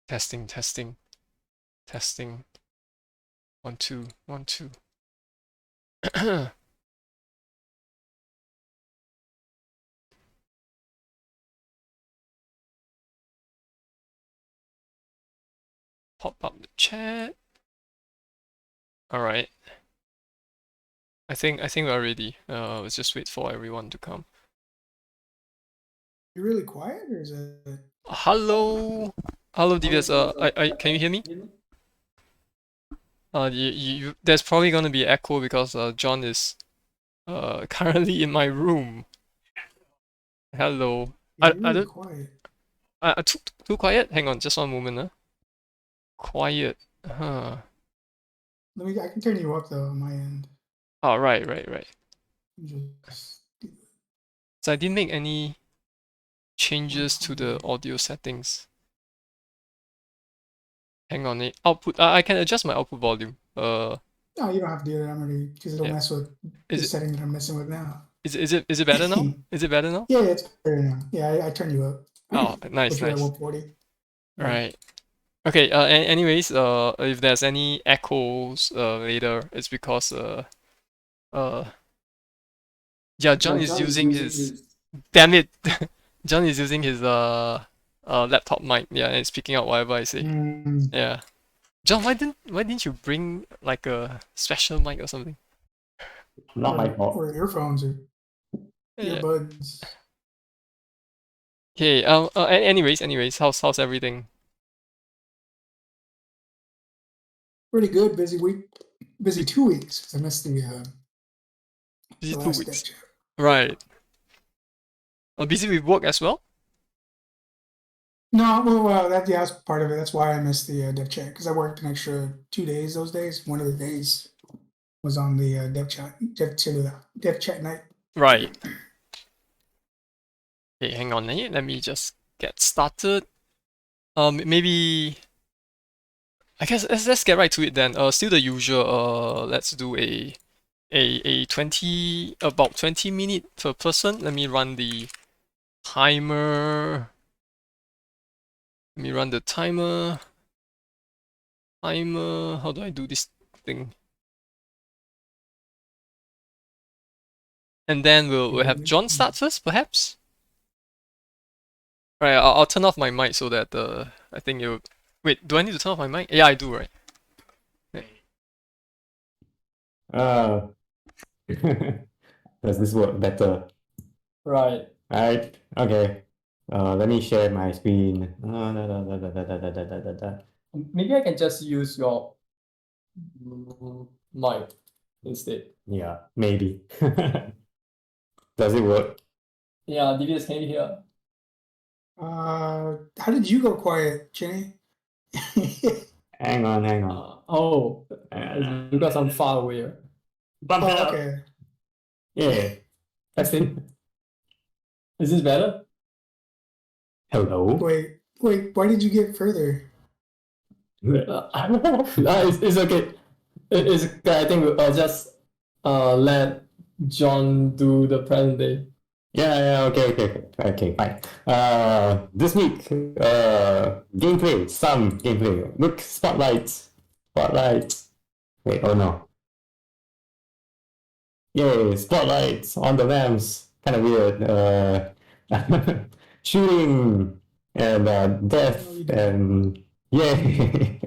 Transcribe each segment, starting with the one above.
Testing, testing, testing. 1, 2, 1, 2. Pop up the chat. All right. I think we're ready. Let's just wait for everyone to come. You're really quiet, or is it? Hello, hello, DVS. Can you hear me? There's probably gonna be echo because John is currently in my room. Hello. Yeah, you're I really don't. quiet. Too quiet. Hang on, just one moment. Quiet. Huh. I can turn you up though on my end. Oh, right. Just So I didn't make any changes to the audio settings. Hang on, output. I can adjust my output volume. No, you don't have to do that. I'm already because it'll Yeah. mess with the Is it setting that I'm messing with now. is it better now? Is it better now? Yeah, it's better now. Yeah, I turned you up. Oh, nice, Put you at nice. 140. Yeah. Right. Okay. Anyways, if there's any echoes later, it's because uh, yeah, John is using his. Damn it, John is using his laptop mic. Yeah, and it's picking out whatever I say. Mm, Yeah. John, why didn't you bring like a special mic or something? Not my fault. or earphones or Yeah. earbuds. Okay. Anyways, how's everything? Pretty good. Busy week. Busy 2 weeks 'cause I missed Busy the two last dev weeks. chat. Right. Busy with work as well. No, well, that's part of it. That's why I missed the dev chat because I worked an extra 2 days those days. One of the days was on the dev chat night. Right. Okay, hang on. Let me just get started. Maybe I guess let's get right to it then. Still the usual. Let's do a 20 about 20 minute per person. Let me run the timer. Let me run the timer. Timer. How do I do this thing? And then we'll have John start first, perhaps. Right. I'll turn off my mic so that I think you. Wait. Do I need to turn off my mic? Yeah, I do. Right. Uh, does this work better? Right. Alright, okay. Let me share my screen. Maybe I can just use your mic instead. Yeah, maybe. Does it work? Yeah, DBS, can you hear? How did you go quiet, Jenny? Hang on. It's because I'm far away. Bump it Oh, up. okay. Yeah. Testing. Is this better? Hello. Wait. Why did you get further? It's okay. It's okay. I think I'll just let John do the presentation. Yeah, okay, fine. This week, some gameplay. Look, spotlights. Wait, oh no. Yay, spotlights on the lamps. Kind of weird. Shooting and death and yay.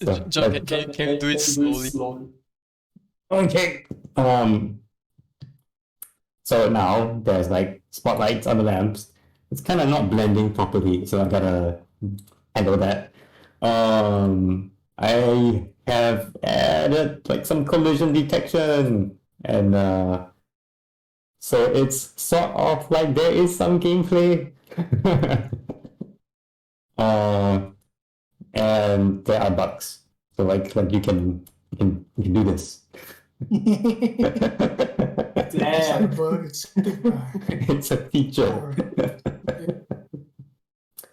So, John, can you do it slowly? okay. So now there's like spotlights on the lamps. It's kind of not blending properly, so I gotta handle that. I have added like some collision detection, and so it's sort of like there is some gameplay. uh, and there are bugs. So like you can do this. It's not a bug. It's a feature. Power.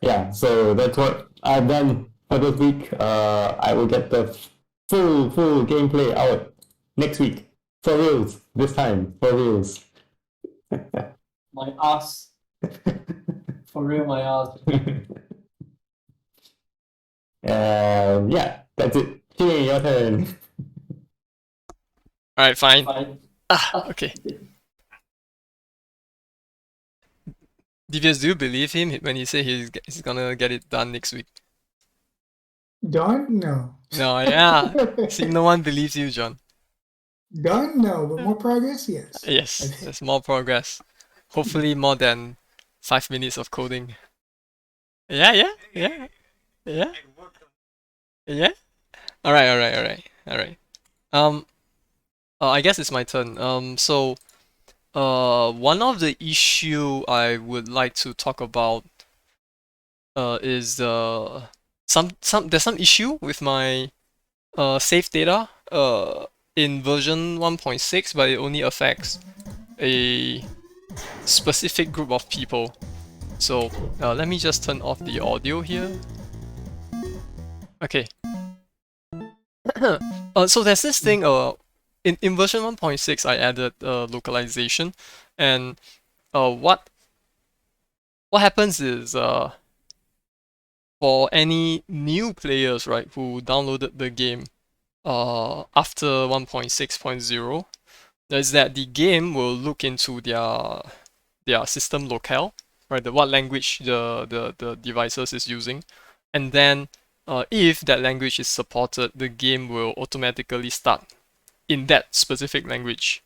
Yeah, so that's what I've done for this week. I will get the full gameplay out next week. For reals. This time. For reals. My ass. For real, my ass. Yeah, that's it. Jimmy, your turn. Alright, fine. Okay. Devious, do you believe him when he say he's gonna get it done next week? Done? No. No, yeah. See, no one believes you, John. Done? No. But more progress? Yes. Yes, there's more progress. Hopefully more than 5 minutes of coding. Yeah, yeah, yeah, yeah, yeah. Alright. Um, I guess it's my turn. One of the issue I would like to talk about is there's some issue with my save data in version 1.6, but it only affects a specific group of people. So let me just turn off the audio here. Okay. So there's this thing in version 1.6 I added localization, and what happens is for any new players, right, who downloaded the game after 1.6.0, is that the game will look into their system locale, right, what language the devices is using, and then if that language is supported, the game will automatically start in that specific language.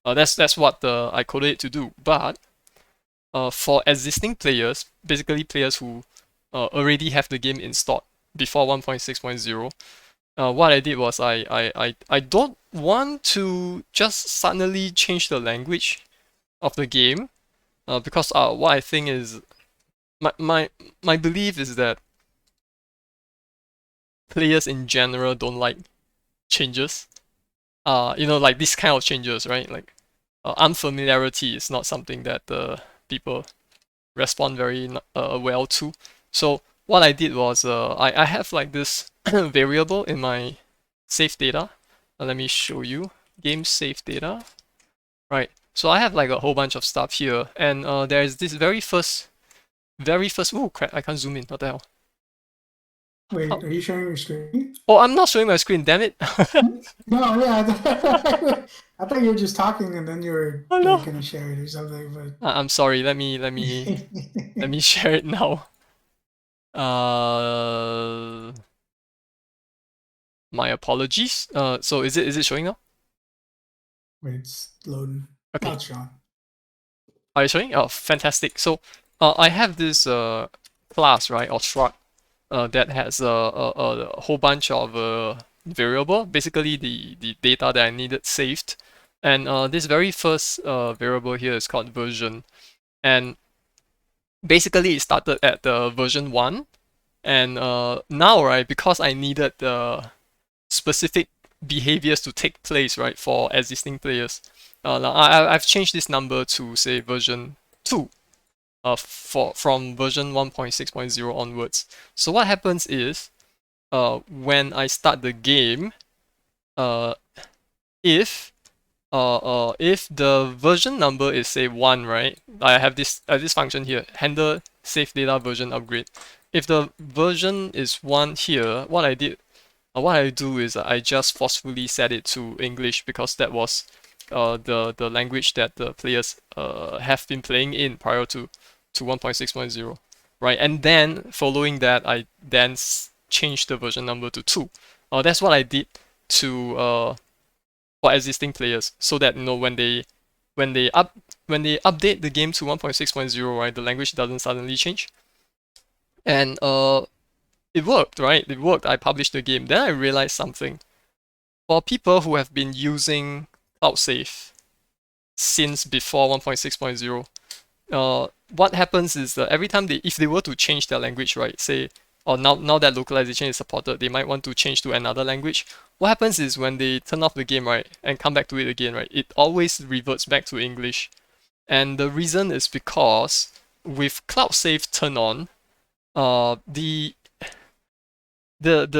That's what I coded it to do. But for existing players, basically players who already have the game installed before 1.6.0, what I did was I don't want to just suddenly change the language of the game, because what I think is my belief is that players in general don't like changes. Like this kind of changes, right? Like unfamiliarity is not something that people respond very well to. So what I did was I have like this variable in my save data. Let me show you game save data. Right. So I have like a whole bunch of stuff here, and there is this very first. Oh crap! I can't zoom in. What the hell? Wait, Oh, are you sharing your screen? oh, I'm not showing my screen. Damn it! No, yeah. I thought you were just talking and then you were Oh like no! gonna share it or something, I'm sorry. Let me share it now. Uh, my apologies. So is it showing now? Wait, it's loading. Okay. Now it's showing. Are you showing? Oh, fantastic. So I have this class, right, or struct that has a whole bunch of variable, basically the data that I needed saved. And this very first variable here is called version. And basically it started at version 1. And now, right, because I needed the specific behaviors to take place, right, for existing players, now I've changed this number to say version 2 from version 1.6.0 onwards. So what happens is when I start the game, uh, if if the version number is say 1, right, I have this function here, handle save data version upgrade. If the version is 1 here, what I do is I just forcefully set it to English, because that was the language that the players have been playing in prior to 1.6.0, right? And then following that, I then changed the version number to 2. That's what I did to for existing players, so that when they update the game to 1.6.0, right, the language doesn't suddenly change. And it worked, right? It worked. I published the game. Then I realized something. For people who have been using Cloud Save since before 1.6.0, what happens is that every time if they were to change their language, right, say, or now that localization is supported, they might want to change to another language. What happens is when they turn off the game, right, and come back to it again, right, it always reverts back to English. And the reason is because with Cloud Save turned on, the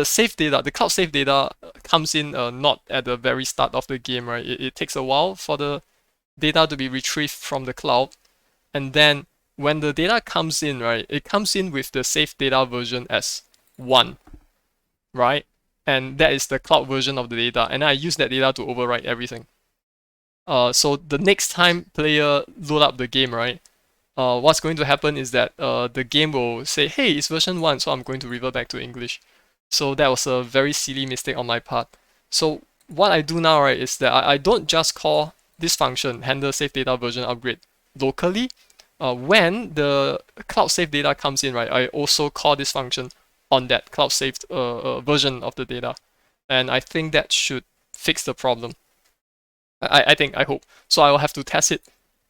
save data, the cloud save data comes in not at the very start of the game, right? It takes a while for the data to be retrieved from the cloud, and then when the data comes in, right, it comes in with the save data version as 1. right? And that is the cloud version of the data, and I use that data to overwrite everything. So the next time player load up the game, right? What's going to happen is that the game will say, hey, it's version 1, so I'm going to revert back to English. So that was a very silly mistake on my part. So what I do now, right, is that I don't just call this function, handle save data version upgrade, locally. When the cloud save data comes in, right, I also call this function on that cloud saved version of the data. And I think that should fix the problem. I hope. So I will have to test it.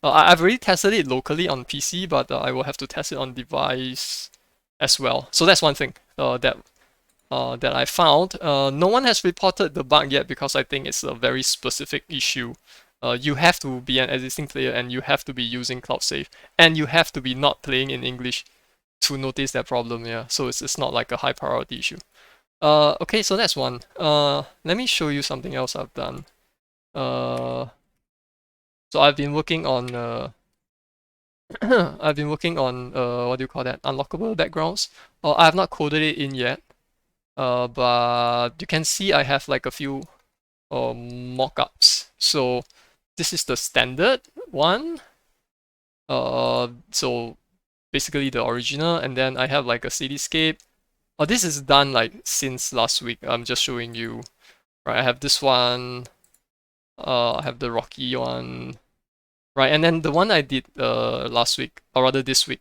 I've already tested it locally on PC, but I will have to test it on device as well. So that's one thing that I found. No one has reported the bug yet because I think it's a very specific issue. You have to be an existing player and you have to be using Cloud Save and you have to be not playing in English to notice that problem. Yeah, so it's not like a high priority issue. Okay, so that's one. Let me show you something else I've done. So I've been working on I've been working on what do you call that? Unlockable backgrounds. I have not coded it in yet. But you can see I have like a few mock-ups. So this is the standard one. So basically the original, and then I have like a cityscape. Oh, this is done like since last week. I'm just showing you. Right, I have this one. I have the rocky one. Right, and then the one I did last week, or rather this week,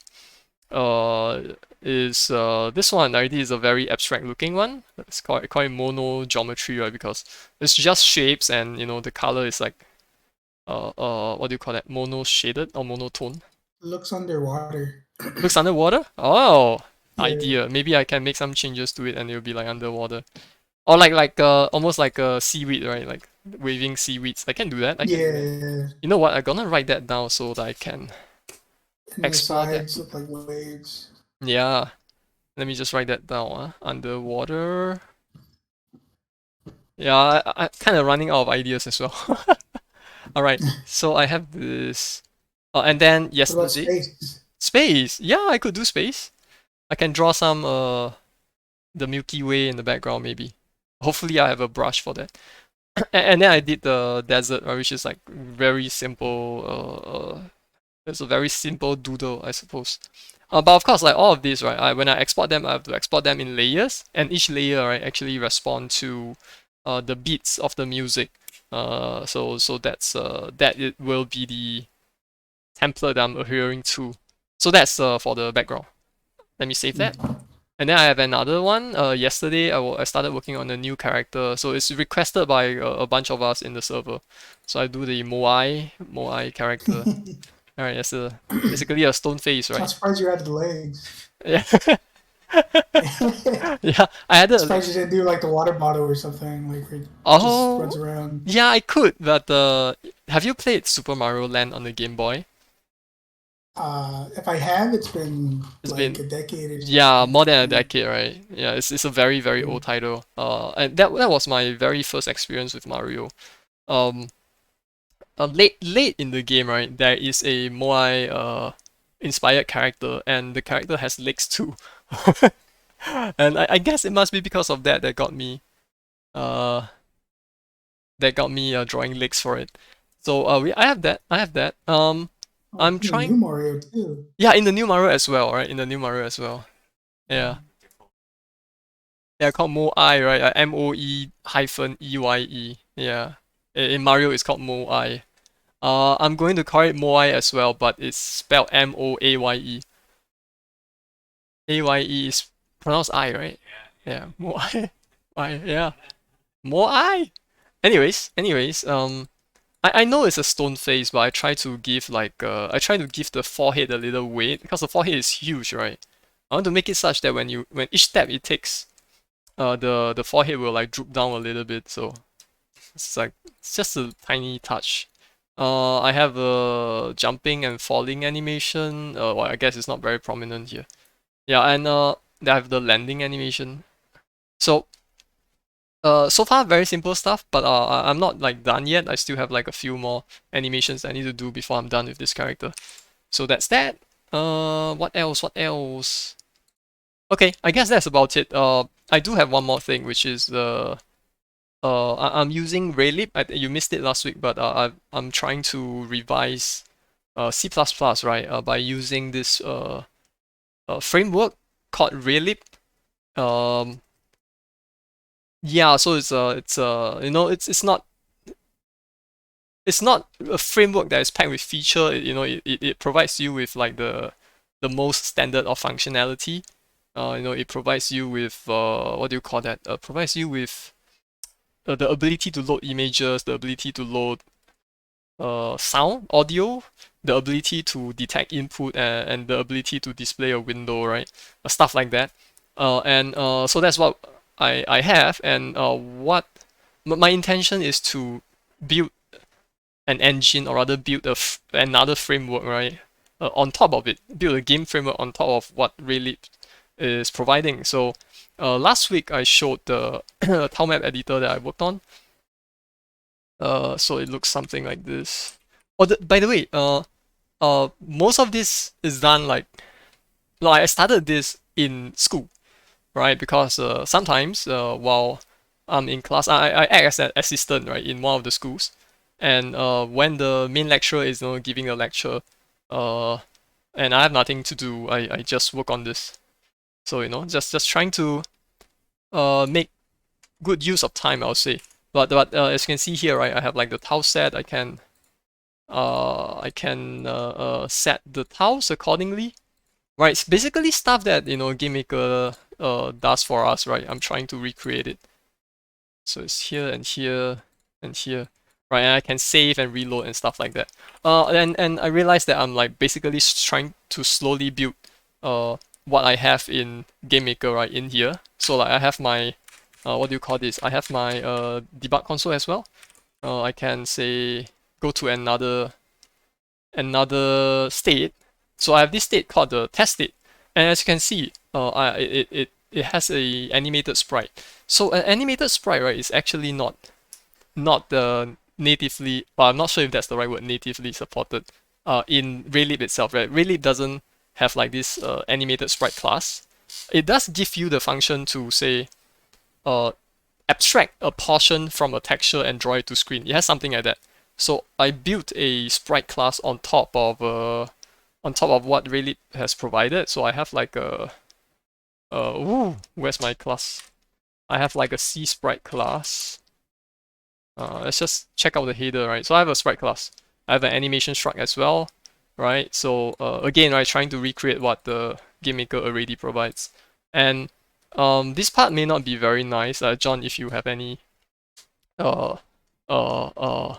is this one already is a very abstract looking one. It's quite mono geometry, right? Because it's just shapes and you know the color is like what do you call that? Mono shaded or monotone? Looks underwater. Looks underwater? Oh, Yeah. idea. Maybe I can make some changes to it and it'll be like underwater. Or like almost like a seaweed, right? Like waving seaweeds. I can do that. I can do that. Yeah. You know what? I'm gonna write that down so that I can And the export that. sides look like waves. Yeah. Let me just write that down. Underwater. Yeah, I'm kind of running out of ideas as well. Alright, so I have this. And then What about yesterday. space? Space! Yeah, I could do space. I can draw some the Milky Way in the background maybe. Hopefully I have a brush for that. And then I did the desert, which is like very simple. It's a very simple doodle, I suppose. But of course, like all of these, right? When I export them, I have to export them in layers, and each layer, right, actually respond to the beats of the music. So that's that it will be the template I'm adhering to. So that's for the background. Let me save that. And then I have another one. Yesterday I started working on a new character. So it's requested by a bunch of us in the server. So I do the Moai character. Alright, that's basically a stone face, I'm right? surprised you had the legs. Yeah. I'm Yeah, I had surprised you didn't do like the water bottle or something, like where it just runs Oh, around. yeah, I could, but have you played Super Mario Land on the Game Boy? If I have, it's been It's like been a decade or Yeah, something. more than a decade, right? Yeah, it's a very old title. And that was my very first experience with Mario. Um, late in the game, right? There is a Moai inspired character, and the character has legs too. And I guess it must be because of that uh drawing legs for it. So I have that. Oh, I'm in the new trying. Mario too. Yeah, in the new Mario as well, right? In the new Mario as well. Yeah. Yeah, called Moai, right? MOE hyphen EYE. Yeah. In Mario, it's called Moai. I'm going to call it Moai as well, but it's spelled Moaye. Aye is pronounced I, right? Yeah. Moai. I, yeah. Moai. Anyways, I know it's a stone face, but I try to give the forehead a little weight because the forehead is huge, right? I want to make it such that when each step it takes, the forehead will like droop down a little bit, so it's just a tiny touch. I have a jumping and falling animation. Well, I guess it's not very prominent here. Yeah, and I have the landing animation. So so far very simple stuff, but I'm not like done yet. I still have like a few more animations I need to do before I'm done with this character. So that's that. What else? What else? Okay, I guess that's about it. I do have one more thing, which is I'm using Raylib. You missed it last week, but I'm trying to revise C++, right? By using this framework called Raylib. Yeah, so it's not a framework that is packed with feature. It provides you with like the most standard of functionality. It provides you with what do you call that? Provides you with the ability to load images, the ability to load sound, audio, the ability to detect input, and the ability to display a window, right? Stuff like that. And so that's what I have, and what my intention is to build an engine, or rather build another framework, right? On top of it, build a game framework on top of what Raylib is providing. So last week I showed the tile map editor that I worked on. So it looks something like this. Oh, by the way, most of this is done like I started this in school, right? Because sometimes while I'm in class, I act as an assistant, right, in one of the schools, and when the main lecturer is giving a lecture, uh, and I have nothing to do, I just work on this. So just trying to make good use of time, I'll say. But as you can see here, right, I have like the tile set. I can set the tiles accordingly. Right, it's basically stuff that GameMaker does for us, right? I'm trying to recreate it. So it's here and here and here, right? And I can save and reload and stuff like that. And I realized that I'm like basically trying to slowly build what I have in GameMaker right in here. So like I have my what do you call this? I have my debug console as well. I can say go to another state. So I have this state called the test state, and as you can see, it has a animated sprite. So an animated sprite, right, is actually not the natively. Well, I'm not sure if that's the right word. Natively supported in Raylib itself, right? Raylib doesn't have like this animated sprite class. It does give you the function to say uh abstract a portion from a texture and draw it to screen. It has something like that. So I built a sprite class on top of what Raylib has provided. So I have like where's my class? I have like a C sprite class. Let's just check out the header, right? So I have a sprite class. I have an animation struct as well, right? So again, right, trying to recreate what the GameMaker already provides. And this part may not be very nice. John, if you have any uh uh uh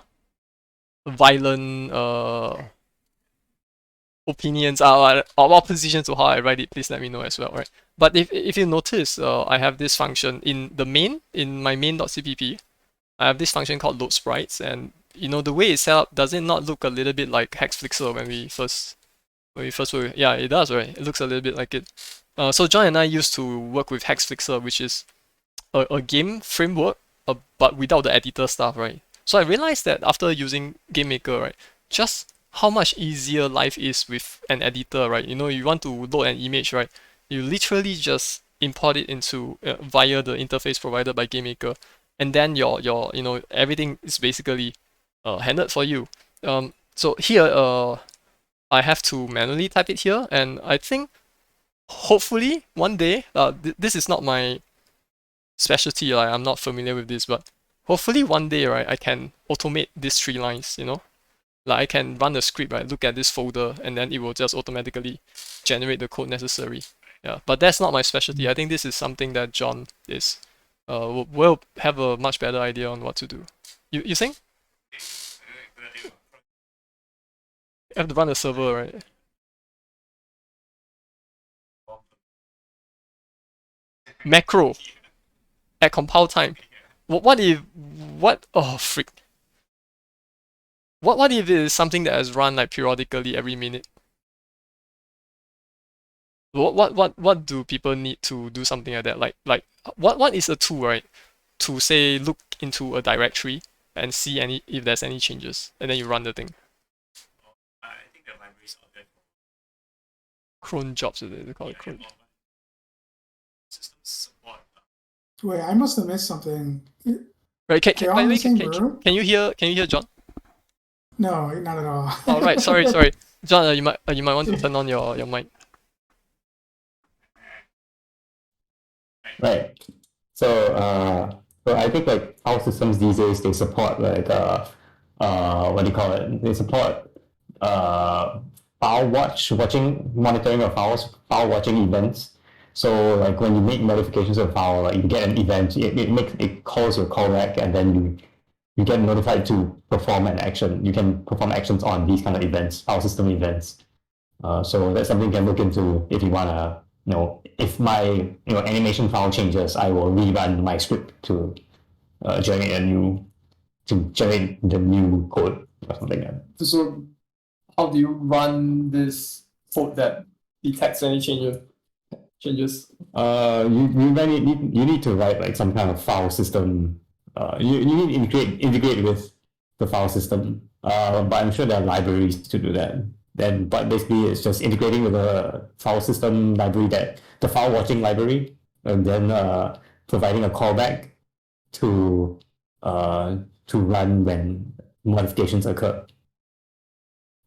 violent opinions or opposition to how I write it, please let me know as well, right? But if you notice, I have this function in my main.cpp. I have this function called load sprites, and the way it's set up, does it not look a little bit like Hexflixer when we first were? Yeah, it does, right? It looks a little bit like it. So John and I used to work with Hexflixer, which is a game framework, but without the editor stuff, right? So I realized that after using GameMaker, right, just how much easier life is with an editor, right? You want to load an image, right? You literally just import it into via the interface provided by GameMaker, and then your everything is basically handled for you. So here I have to manually type it here, and I think hopefully one day this is not my specialty, like I'm not familiar with this, but hopefully one day, right, I can automate these 3 lines. Like I can run the script, right, look at this folder, and then it will just automatically generate the code necessary. Yeah, but that's not my specialty. I think this is something that John is will have a much better idea on what to do. You think? You have to run the server, right? Macro at compile time. What if what? Oh freak! What if it is something that is run like periodically every minute? What do people need to do something like that? Like what is a tool, right? To say look into a directory and see if there's any changes, and then you run the thing. Cron jobs, is it? They call it cron. Wait, I must have missed something. Right? Are y'all in the same room? Can you hear John? No, not at all. Oh right, sorry, John. You might want to turn on your mic. Right. So I think like file systems these days they support like what do you call it? They support watching, monitoring of file watching events. So like when you make modifications of a file, like you get an event, it calls your callback, and then you get notified to perform an action. You can perform actions on these kind of events, file system events. So that's something you can look into if you wanna, if my animation file changes, I will rerun my script to generate the new code or something like that. So how do you run this code that detects any changes? You need to write like some kind of file system. You need to integrate with the file system. But I'm sure there are libraries to do that. But basically it's just integrating with a file system library, that the file watching library, and then providing a callback to run when modifications occur.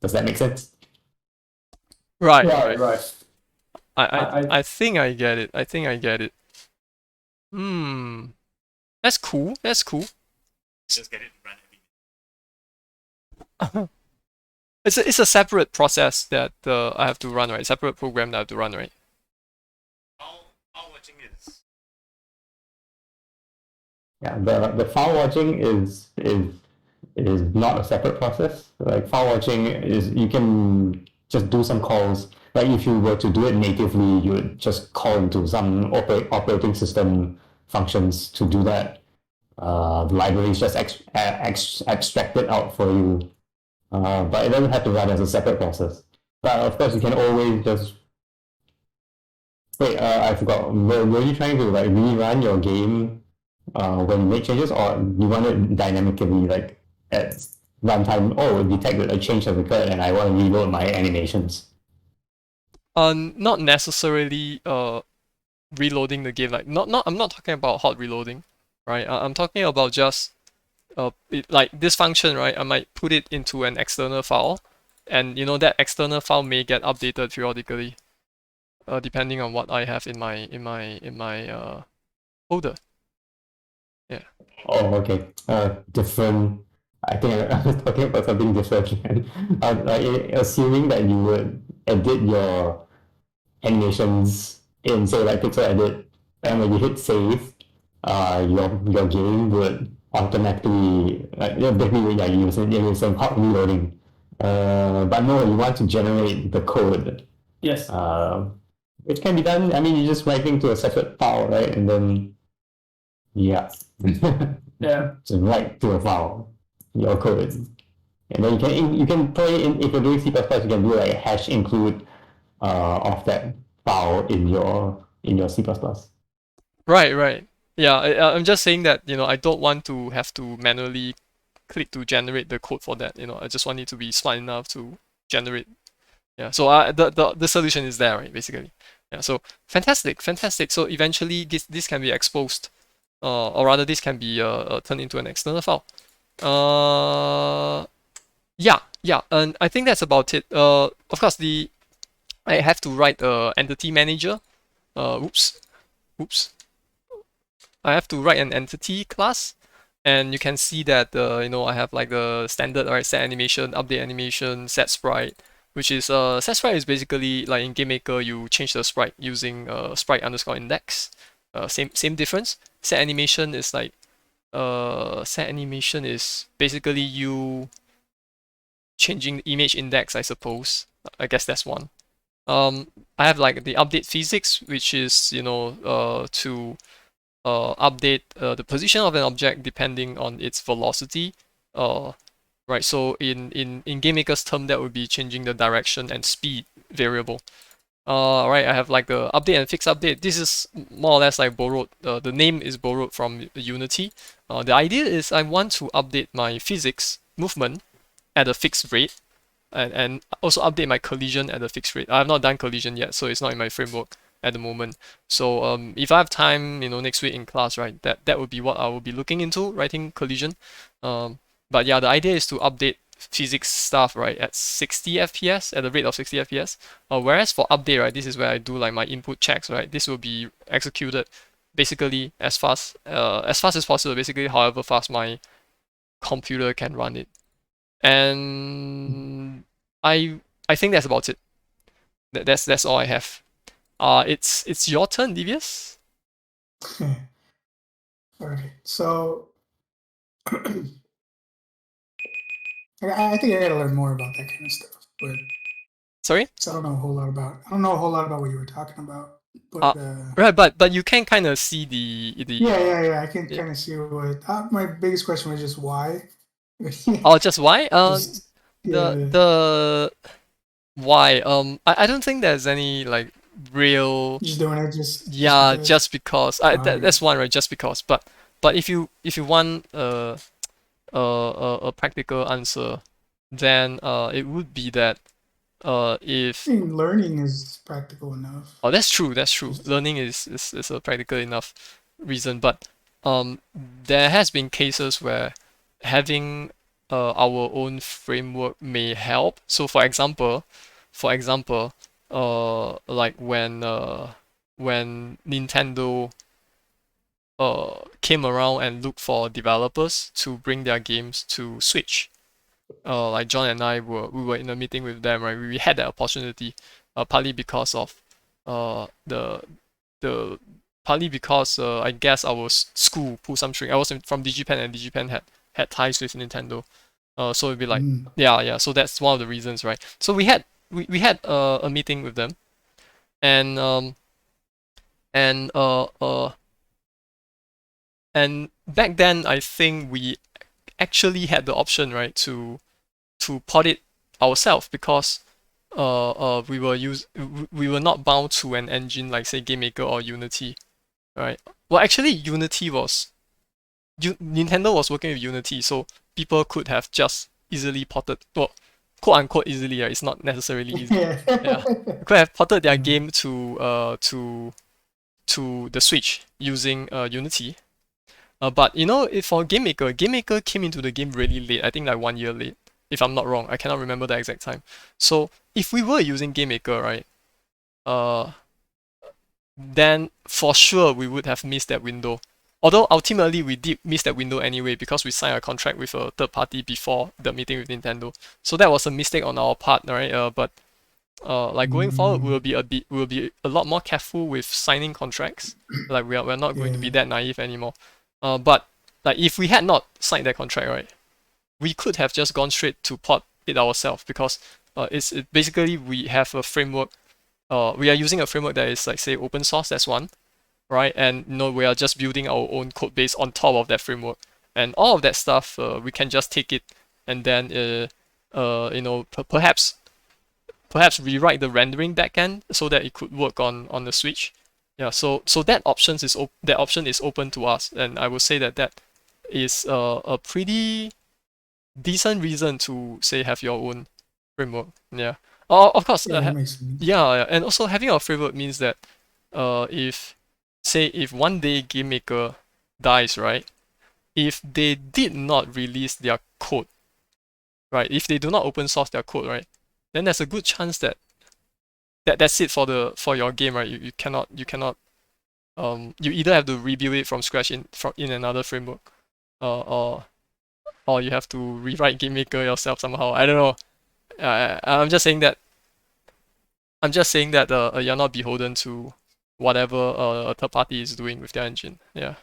Does that make sense? Right. I I think I get it. That's cool. just get it run every It's a separate process that I have to run, right? Separate program that I have to run, right? File watching is. Yeah, the file watching is not a separate process. Like file watching is, you can just do some calls. Like if you were to do it natively, you would just call into some operating system functions to do that. The library is just extracted out for you, but it doesn't have to run as a separate process. But of course, you can always just wait. I forgot. Were you trying to like rerun your game when you make changes, or you want it dynamically, like at runtime? Oh, it detected a change has occurred, and I want to reload my animations. Not necessarily reloading the game. Like I'm not talking about hot reloading, right? I'm talking about just like this function, right? I might put it into an external file, and that external file may get updated periodically, depending on what I have in my folder. Yeah. Oh, okay. Different. I think I was talking about something different again. Assuming that you would edit your animations in, say, like pixel edit, and when you hit save, your game would automatically, basically, yeah, you're using hot reloading. But no, you want to generate the code. Yes. Which can be done. I mean, you're just writing to a separate file, right? And then, yeah. Yeah. Just write to a file your code, and then you can put it in. If you're doing C++, you can do like a hash include of that file in your C++. Right. Yeah, I'm just saying that I don't want to have to manually click to generate the code for that. I just want it to be smart enough to generate. Yeah. So the solution is there, right? Basically. Yeah. So fantastic. So eventually this can be exposed. Or rather, this can be turned into an external file. Yeah, and I think that's about it. Of course, I have to write a entity manager. Oops. I have to write an entity class, and you can see that I have like the standard, right? Set animation, update animation, set sprite, which is set sprite is basically like in GameMaker you change the sprite using sprite underscore index. Same difference. Set animation is like basically you changing the image index, I suppose. I guess that's one. I have like the update physics, which is to update the position of an object depending on its velocity. Right. So in GameMaker's term, that would be changing the direction and speed variable. Right, I have like the update and fix update. This is more or less like borrowed. The name is borrowed from Unity. The idea is I want to update my physics movement at a fixed rate, and also update my collision at a fixed rate. I have not done collision yet, so it's not in my framework. at the moment. So if I have time, next week in class, right, that would be what I will be looking into, writing collision. But yeah, the idea is to update physics stuff, right, at 60 FPS, at the rate of 60 FPS. Whereas for update, right, this is where I do like my input checks, right. This will be executed basically as fast as possible, basically however fast my computer can run it. And I think that's about it. That's all I have. It's your turn, Devious. Okay, so I think I gotta learn more about that kind of stuff, but Sorry? so I don't know a whole lot about. I don't know a whole lot about what you were talking about, but Right, but you can kind of see the yeah. I can yeah. kind of see what. My biggest question was just why. Oh, just why? Just yeah, The why? I don't think there's any like real just doing it just yeah, because. just because. Okay. That's one, right? Just because. But if you want a practical answer, then it would be that if I mean, learning is practical enough. oh, that's true. That's true. Just Learning is a practical enough reason, but there has been cases where having our own framework may help. So, for example, like when Nintendo came around and looked for developers to bring their games to Switch. Like John and I we were in a meeting with them, right? We had that opportunity, partly because of the partly because I guess our school pulled some string. I was from DigiPen, and DigiPen had ties with Nintendo. So it'd be like yeah. So that's one of the reasons, right? So we had a meeting with them, and and uh uh and back then I think we actually had the option, right, to port it ourselves because we were not bound to an engine like say GameMaker or Unity, right? Well, actually, Nintendo was working with Unity, so people could have just easily ported, well, quote unquote easily, right? It's not necessarily easy. Yeah, could have ported their game to the Switch using Unity. But for GameMaker came into the game really late. I think like 1 year late, if I'm not wrong. I cannot remember the exact time. So if we were using GameMaker, right, uh, then for sure we would have missed that window. Although ultimately we did miss that window anyway because we signed a contract with a third party before the meeting with Nintendo. So that was a mistake on our part, right? But like going forward, we'll be a lot more careful with signing contracts. Like we're not going to be Yeah. that naive anymore. But like if we had not signed that contract, right, we could have just gone straight to port it ourselves because basically we have a framework. We are using a framework that is like say open source. That's one, right? And we are just building our own code base on top of that framework, and all of that stuff we can just take it and then perhaps rewrite the rendering backend so that it could work on the Switch. Yeah, so that option is open to us, and I would say that is a pretty decent reason to say have your own framework. Yeah. Of course. Yeah, that makes sense. Yeah, and also having a framework means that if one day GameMaker dies, right? If they did not release their code, right? If they do not open source their code, right? Then there's a good chance that's it for your game, right? You cannot you either have to rebuild it from scratch in another framework, or you have to rewrite GameMaker yourself somehow. I don't know. I'm just saying that you're not beholden to whatever a third party is doing with their engine. Yeah.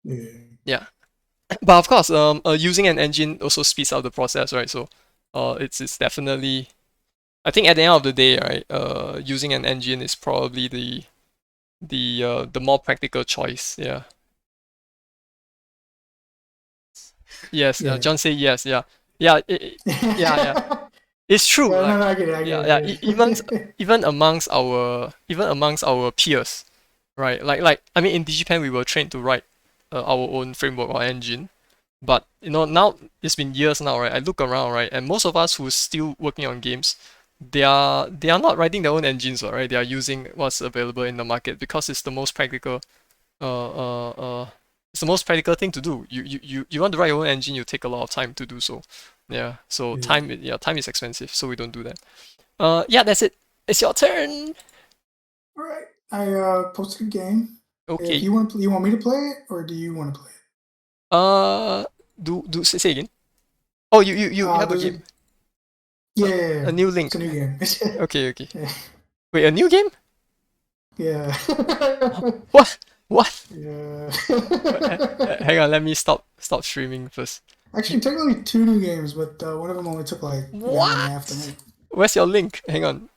Yeah. Yeah. But of course, using an engine also speeds up the process, right? So, it's definitely, I think at the end of the day, right, using an engine is probably the more practical choice. Yeah. Yes. Yeah. John say yes. Yeah. Yeah. Yeah. It's true. Yeah, Like, no, I get it. I get yeah. it. Even amongst our peers, right? Like I mean, in DigiPen we were trained to write our own framework or engine, but now it's been years now, right? I look around, right, and most of us who's still working on games, they are not writing their own engines, right? They are using what's available in the market because it's the most practical. It's the most practical thing to do. You want to write your own engine, you take a lot of time to do so. Yeah. So Yeah. time is expensive, so we don't do that. Yeah, that's it. It's your turn. All right. I posted a game. If Okay. you want, you want me to play it, or do you want to play it? Uh, do say again. Oh, you have a There's a game. yeah, A new it's link. a new game. Okay, okay. Yeah. Wait, a new game? Yeah. What? What? Yeah. Hang on, let me stop streaming first. Actually, technically two new games, but one of them only took like an hour and a half to What? make. Where's your link? Hang on.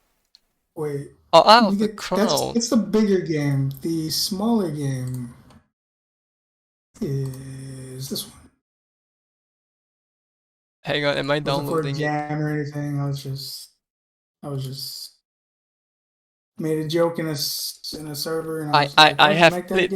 Wait, Oh, Eye you of the get that's Crown. it's the bigger game. The smaller game is this one. Hang on, am I Wasn't for a downloading it? jam or anything. I was just made a joke in a server, and I was like, I I'll just have make that a played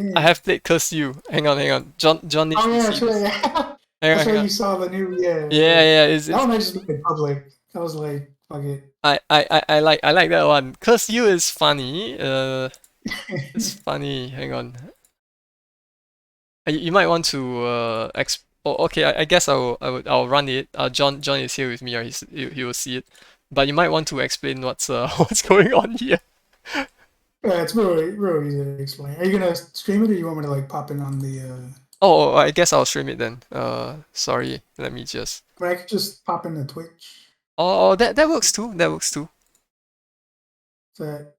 game. Curse You. Hang on. John needs Oh to yeah, see that's right. this. Yeah. Hang on, That's hang right. You on. saw the new Yeah, yeah. yeah, That one I just made it public. I was like, fuck it. I like that one. Curse You is funny. It's funny. Hang on. You might want to oh, okay, I guess I'll run it. John is here with me, or he will see it. But you might want to explain what's what's going on here. Yeah, it's really easy to explain. Are you gonna stream it, or you want me to like pop in on the? Oh, I guess I'll stream it then. Sorry, let me just. But I could just pop in the Twitch. Oh, that works too. That works too. So that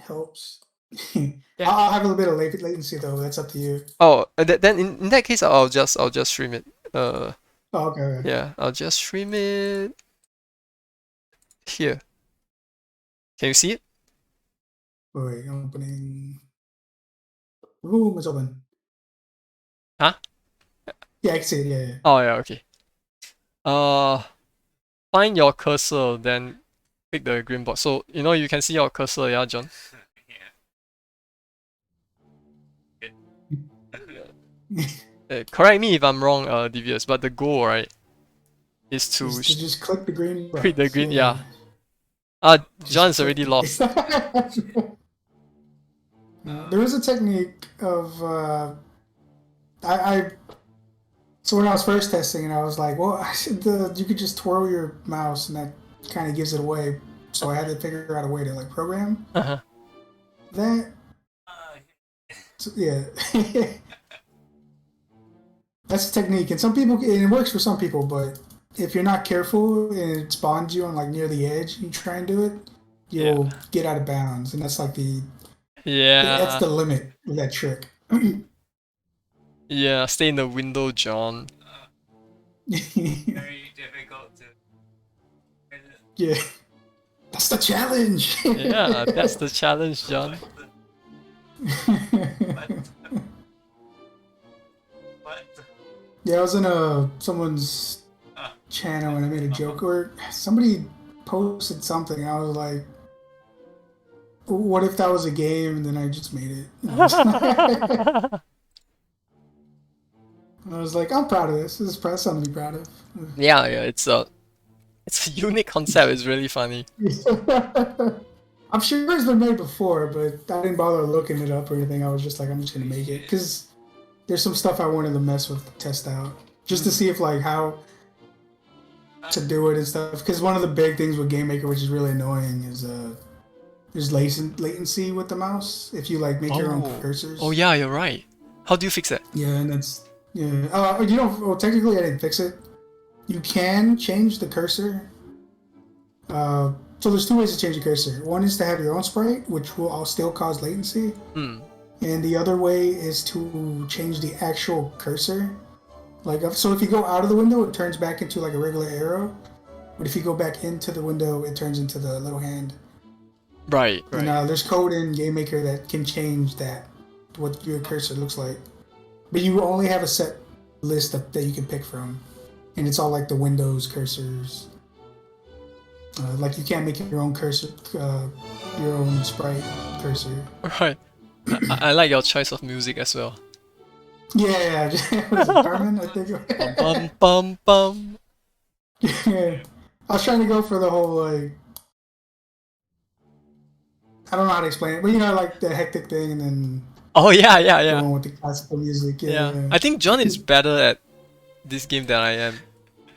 helps. Yeah. I'll have a little bit of latency though. That's up to you. Oh, then in that case, I'll just stream it. Oh, okay. Yeah, I'll just stream it here. Can you see it? Wait, I'm opening. Room is open. Huh? Yeah, I can see it. Yeah, yeah. Oh yeah, okay. Find your cursor, then click the green box. So you can see your cursor, yeah, John. Correct me if I'm wrong, Devious, but the goal, right, is to Just click the green click the box. green. Yeah. Yeah. Just John's click already lost. There is a technique of I so when I was first testing it, I was like, well, you could just twirl your mouse and that kind of gives it away. So I had to figure out a way to like program Uh-huh. that. So, yeah, that's a technique, and it works for some people, but if you're not careful and it spawns you on like near the edge, and you try and do it, you'll get out of bounds, and that's like that's Yeah. the limit of that trick. Yeah, stay in the window, John. Very difficult to. Yeah, that's the challenge. Yeah, that's the challenge, John. What? Yeah, I was in someone's channel and I made a joke, or somebody posted something, and I was like, "What if that was a game?" And then I just made it. I was like, "I'm proud of this. This is something to be proud of." Yeah, it's a unique concept. It's really funny. I'm sure it's been made before, but I didn't bother looking it up or anything. I was just like, I'm just gonna make it because there's some stuff I wanted to mess with, test out, just to see if like how to do it and stuff. Because one of the big things with Game Maker, which is really annoying, is there's latency with the mouse if you like make your own cursors. Oh yeah, you're right. How do you fix that? Yeah, and that's you don't. Well, technically, I didn't fix it. You can change the cursor. So there's two ways to change the cursor. One is to have your own sprite, which will still cause latency. Hmm. And the other way is to change the actual cursor. Like, so if you go out of the window, it turns back into like a regular arrow. But if you go back into the window, it turns into the little hand. Right. And there's code in Game Maker that can change that, what your cursor looks like. But you only have a set list that you can pick from. And it's all like the Windows cursors. Like you can't make your own cursor, your own sprite cursor. Right. I like your choice of music as well. Yeah, what is it, Carmen? I think. Bum bum bum. Yeah. I was trying to go for the whole like I don't know how to explain it, but like the hectic thing, and then Oh yeah. going with the classical music. Yeah. Yeah. I think John is better at this game than I am.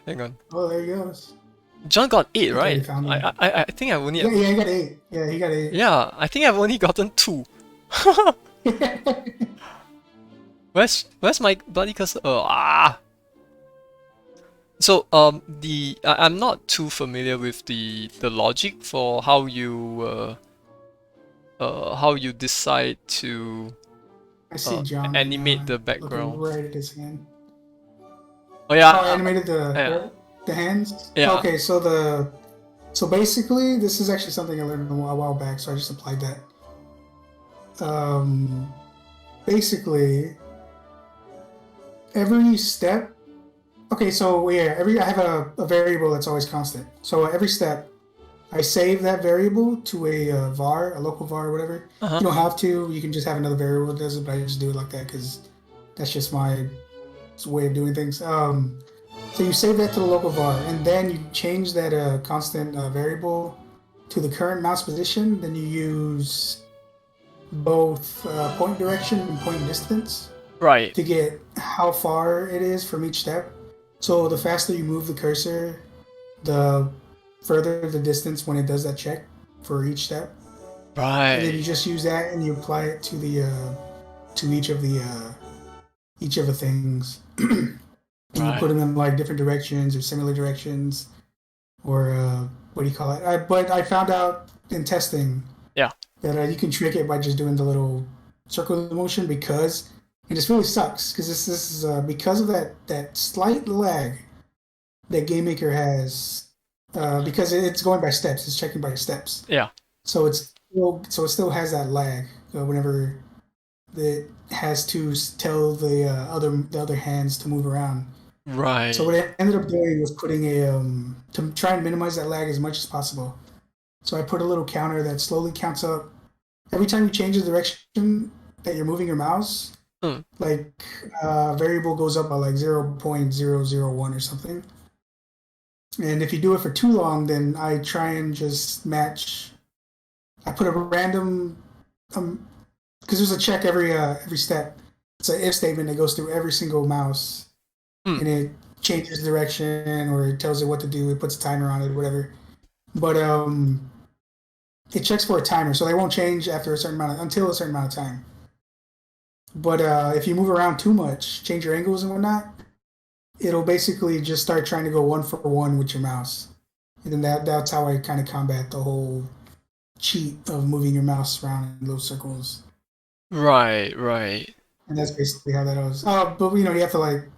Hang on. Oh, there you go. John got 8, I already right? found him. I think I've only Yeah, he got 8. Yeah, he got 8. yeah, I think I've only gotten 2. Where's my bloody cursor? So I'm not too familiar with the logic for how you decide to I see John animate the looking background. right at his hand. Oh yeah. Oh, animated yeah. the hands. Yeah. Okay, so basically, this is actually something I learned a while back, so I just applied that. Basically, every step. Okay, so yeah, I have a variable that's always constant. So every step, I save that variable to a var, a local var, or whatever. Uh-huh. You don't have to. You can just have another variable that does it, but I just do it like that because that's just my way of doing things. So you save that to the local var, and then you change that constant variable to the current mouse position. Then you use both point direction and point distance Right. to get how far it is from each step. So the faster you move the cursor, the further the distance when it does that check for each step. And then you Right. just use that and you apply it to the to each of the things. And you put them in like different directions or similar directions, or what do you call it? But I found out in testing Yeah. that you can trick it by just doing the little circle motion because it just really sucks because this is because of that slight lag that Game Maker has because it's going by steps, it's checking by steps. Yeah. So it still has that lag whenever it has to tell the other hands to move around. Right. So what I ended up doing was putting to try and minimize that lag as much as possible. So I put a little counter that slowly counts up every time you change the direction that you're moving your mouse. Like variable goes up by like 0.001 or something. And if you do it for too long, then I try and just match. I put a random because there's a check every step. It's an if statement that goes through every single mouse. And it changes direction or it tells it what to do. It puts a timer on it, whatever. But it checks for a timer, so they won't change after until a certain amount of time. But if you move around too much, change your angles and whatnot, it'll basically just start trying to go 1-for-1 with your mouse. And then that's how I kind of combat the whole cheat of moving your mouse around in those circles. Right. And that's basically how that goes. But you have to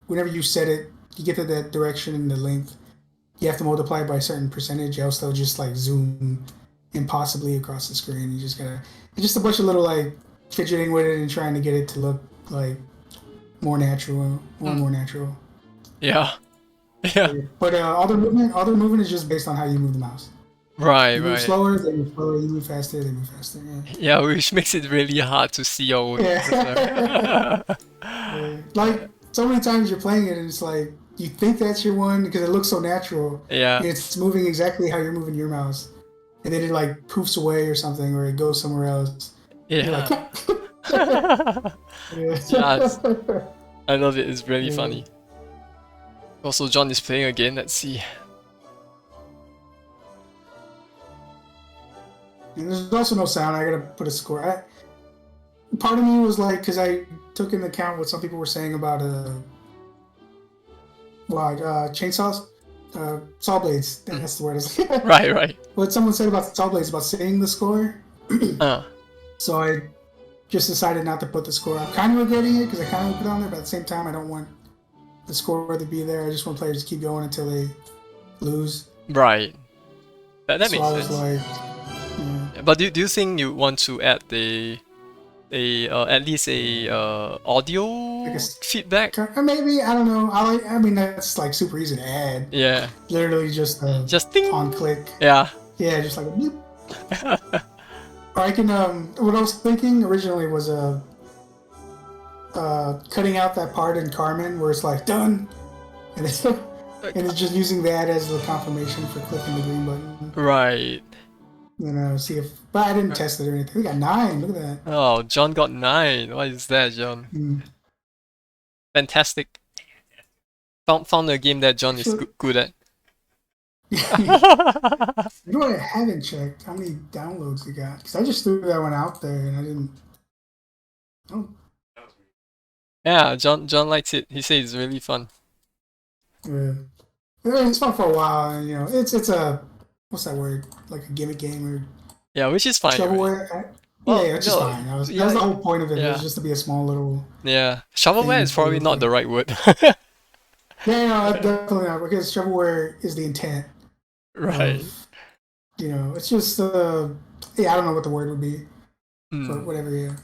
whenever you set it, you get to that direction and the length, you have to multiply it by a certain percentage, else they'll just zoom impossibly across the screen. You just gotta, it's just a bunch of little fidgeting with it and trying to get it to look more natural, more natural. Yeah. But all the movement is just based on how you move the mouse. Right. You move slower, they move slower. You move faster, they move faster. Yeah, which makes it really hard to see your own. Yeah. So many times you're playing it and it's you think that's your one because it looks so natural. Yeah. It's moving exactly how you're moving your mouse. And then it poofs away or something or it goes somewhere else. Yeah. Yes. I love it. It's really funny. Also, John is playing again. Let's see. And there's also no sound. I gotta put a score. Part of me was because I took into account what some people were saying about chainsaws, saw blades. That's the word. Right. What someone said about saw blades about saying the score. So I just decided not to put the score. I'm kind of regretting it because I kind of put it on there, but at the same time, I don't want the score to be there. I just want players to keep going until they lose. Right. That so makes I was sense. But do you think you want to add at least a audio feedback? Maybe, I don't know. I mean that's super easy to add. Yeah. Literally just ding. on click. Yeah. Yeah, just like a beep. Or I can what I was thinking originally was cutting out that part in Carmen where it's done, and it's just using that as the confirmation for clicking the green button. Right. see if. But I didn't test it or anything. We got 9. Look at that. Oh, John got 9. What is that, John? Mm. Fantastic. Found a game that John is Actually, good at. you know what? I haven't checked how many downloads we got because I just threw that one out there and I didn't. Oh, Yeah, John likes it. He says it's really fun. yeah. It's fun for a while, and it's a what's that word? Like a gimmick game or Yeah, which is fine, right? shovelware. Yeah, Well, it's just no, fine. That was yeah, the whole point of it. It yeah, was just to be a small little yeah. Shovelware thing is for probably you. not the right word. Yeah, no, definitely not because shovelware is the intent Right. of it's just yeah, I don't know what the word would be for Mm. whatever. Yeah.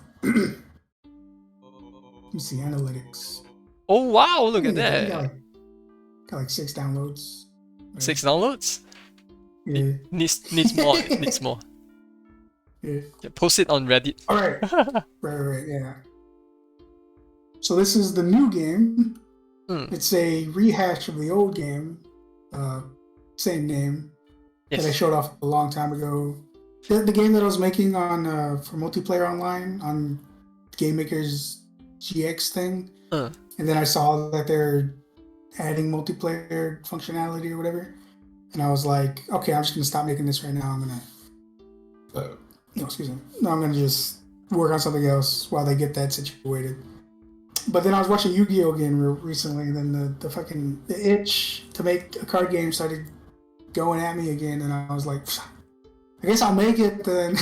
Let me see analytics. Oh wow, look We at got that. got like 6 downloads. 6 downloads? Yeah. Needs more. It needs more. Yeah. Yeah, post it on Reddit. All right. Right. Yeah. So this is the new game. Mm. It's a rehash of the old game. Same name that I Yes. showed off a long time ago. The game that I was making on for multiplayer online on Game Maker's GX thing, Uh, and then I saw that they're adding multiplayer functionality or whatever, and I was like, okay, I'm just gonna stop making this right now. I'm gonna, no, excuse me, no, I'm gonna just work on something else while they get that situated. But then I was watching Yu-Gi-Oh again recently, and then the itch to make a card game started going at me again, and I was like, I guess I'll make it then.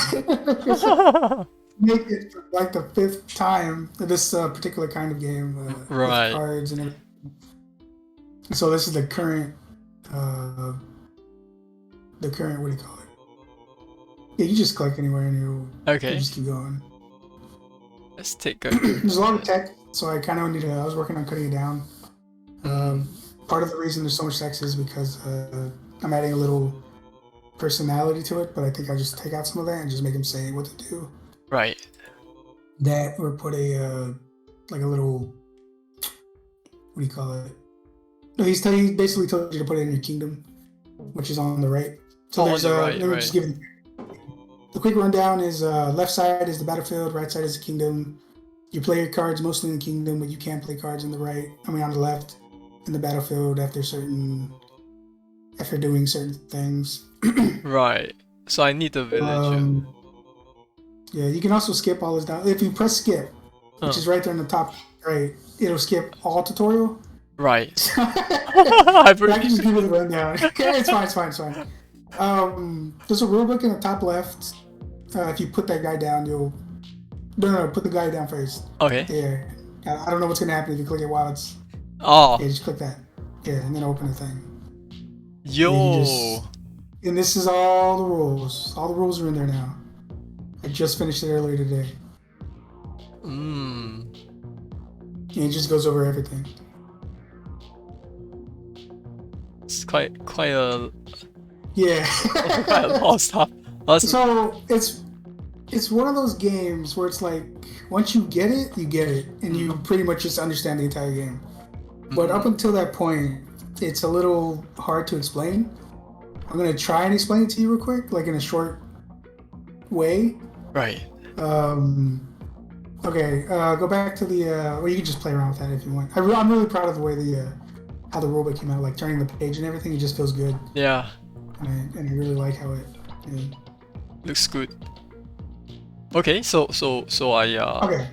Make it for like the 5th time this particular kind of game with right. cards and everything. So this is uh, the current what do you call it? Yeah, you just click anywhere and you Okay. just keep going. Let's take a. There's a lot of text, so I kind of need to. I was working on cutting it down. Part of the reason there's so much text is because I'm adding a little personality to it, but I think I'll just take out some of that and just make him say what to do. Right. That or put a like a little what do you call it? No, he basically told you to put it in your kingdom, which is on the right. So Oh, on there's the right, let me just give you the quick rundown is left side is the battlefield, right side is the kingdom. You play your cards mostly in the kingdom, but you can play cards on the right. I mean on the left in the battlefield after doing certain things. Right. So I need the villager. Yeah, you can also skip all this down. If you press skip, which is right there in the top right, it'll skip all tutorial. Right. I can just give you the rundown. Yeah, it's fine. There's a rulebook in the top left. If you put that guy down, you'll no, put the guy down first. Okay. There. I don't know what's gonna happen if you click it while it's. Oh. Yeah, just click that. Yeah, and then open the thing. Yo. And this is all the rules. All the rules are in there now. I just finished it earlier today. And it just goes over everything. It's quite a Yeah. quite a lot of stuff. So it's one of those games where it's like once you get it, and you pretty much just understand the entire game. But up until that point, it's a little hard to explain. I'm gonna try and explain it to you real quick, like in a short way. Right. Okay. Go back to the. Well, you can just play around with that if you want. I'm really proud of the way how the robot came out, like turning the page and everything. It just feels good. Yeah. And I really like how it. Looks good. Okay. So I. Okay.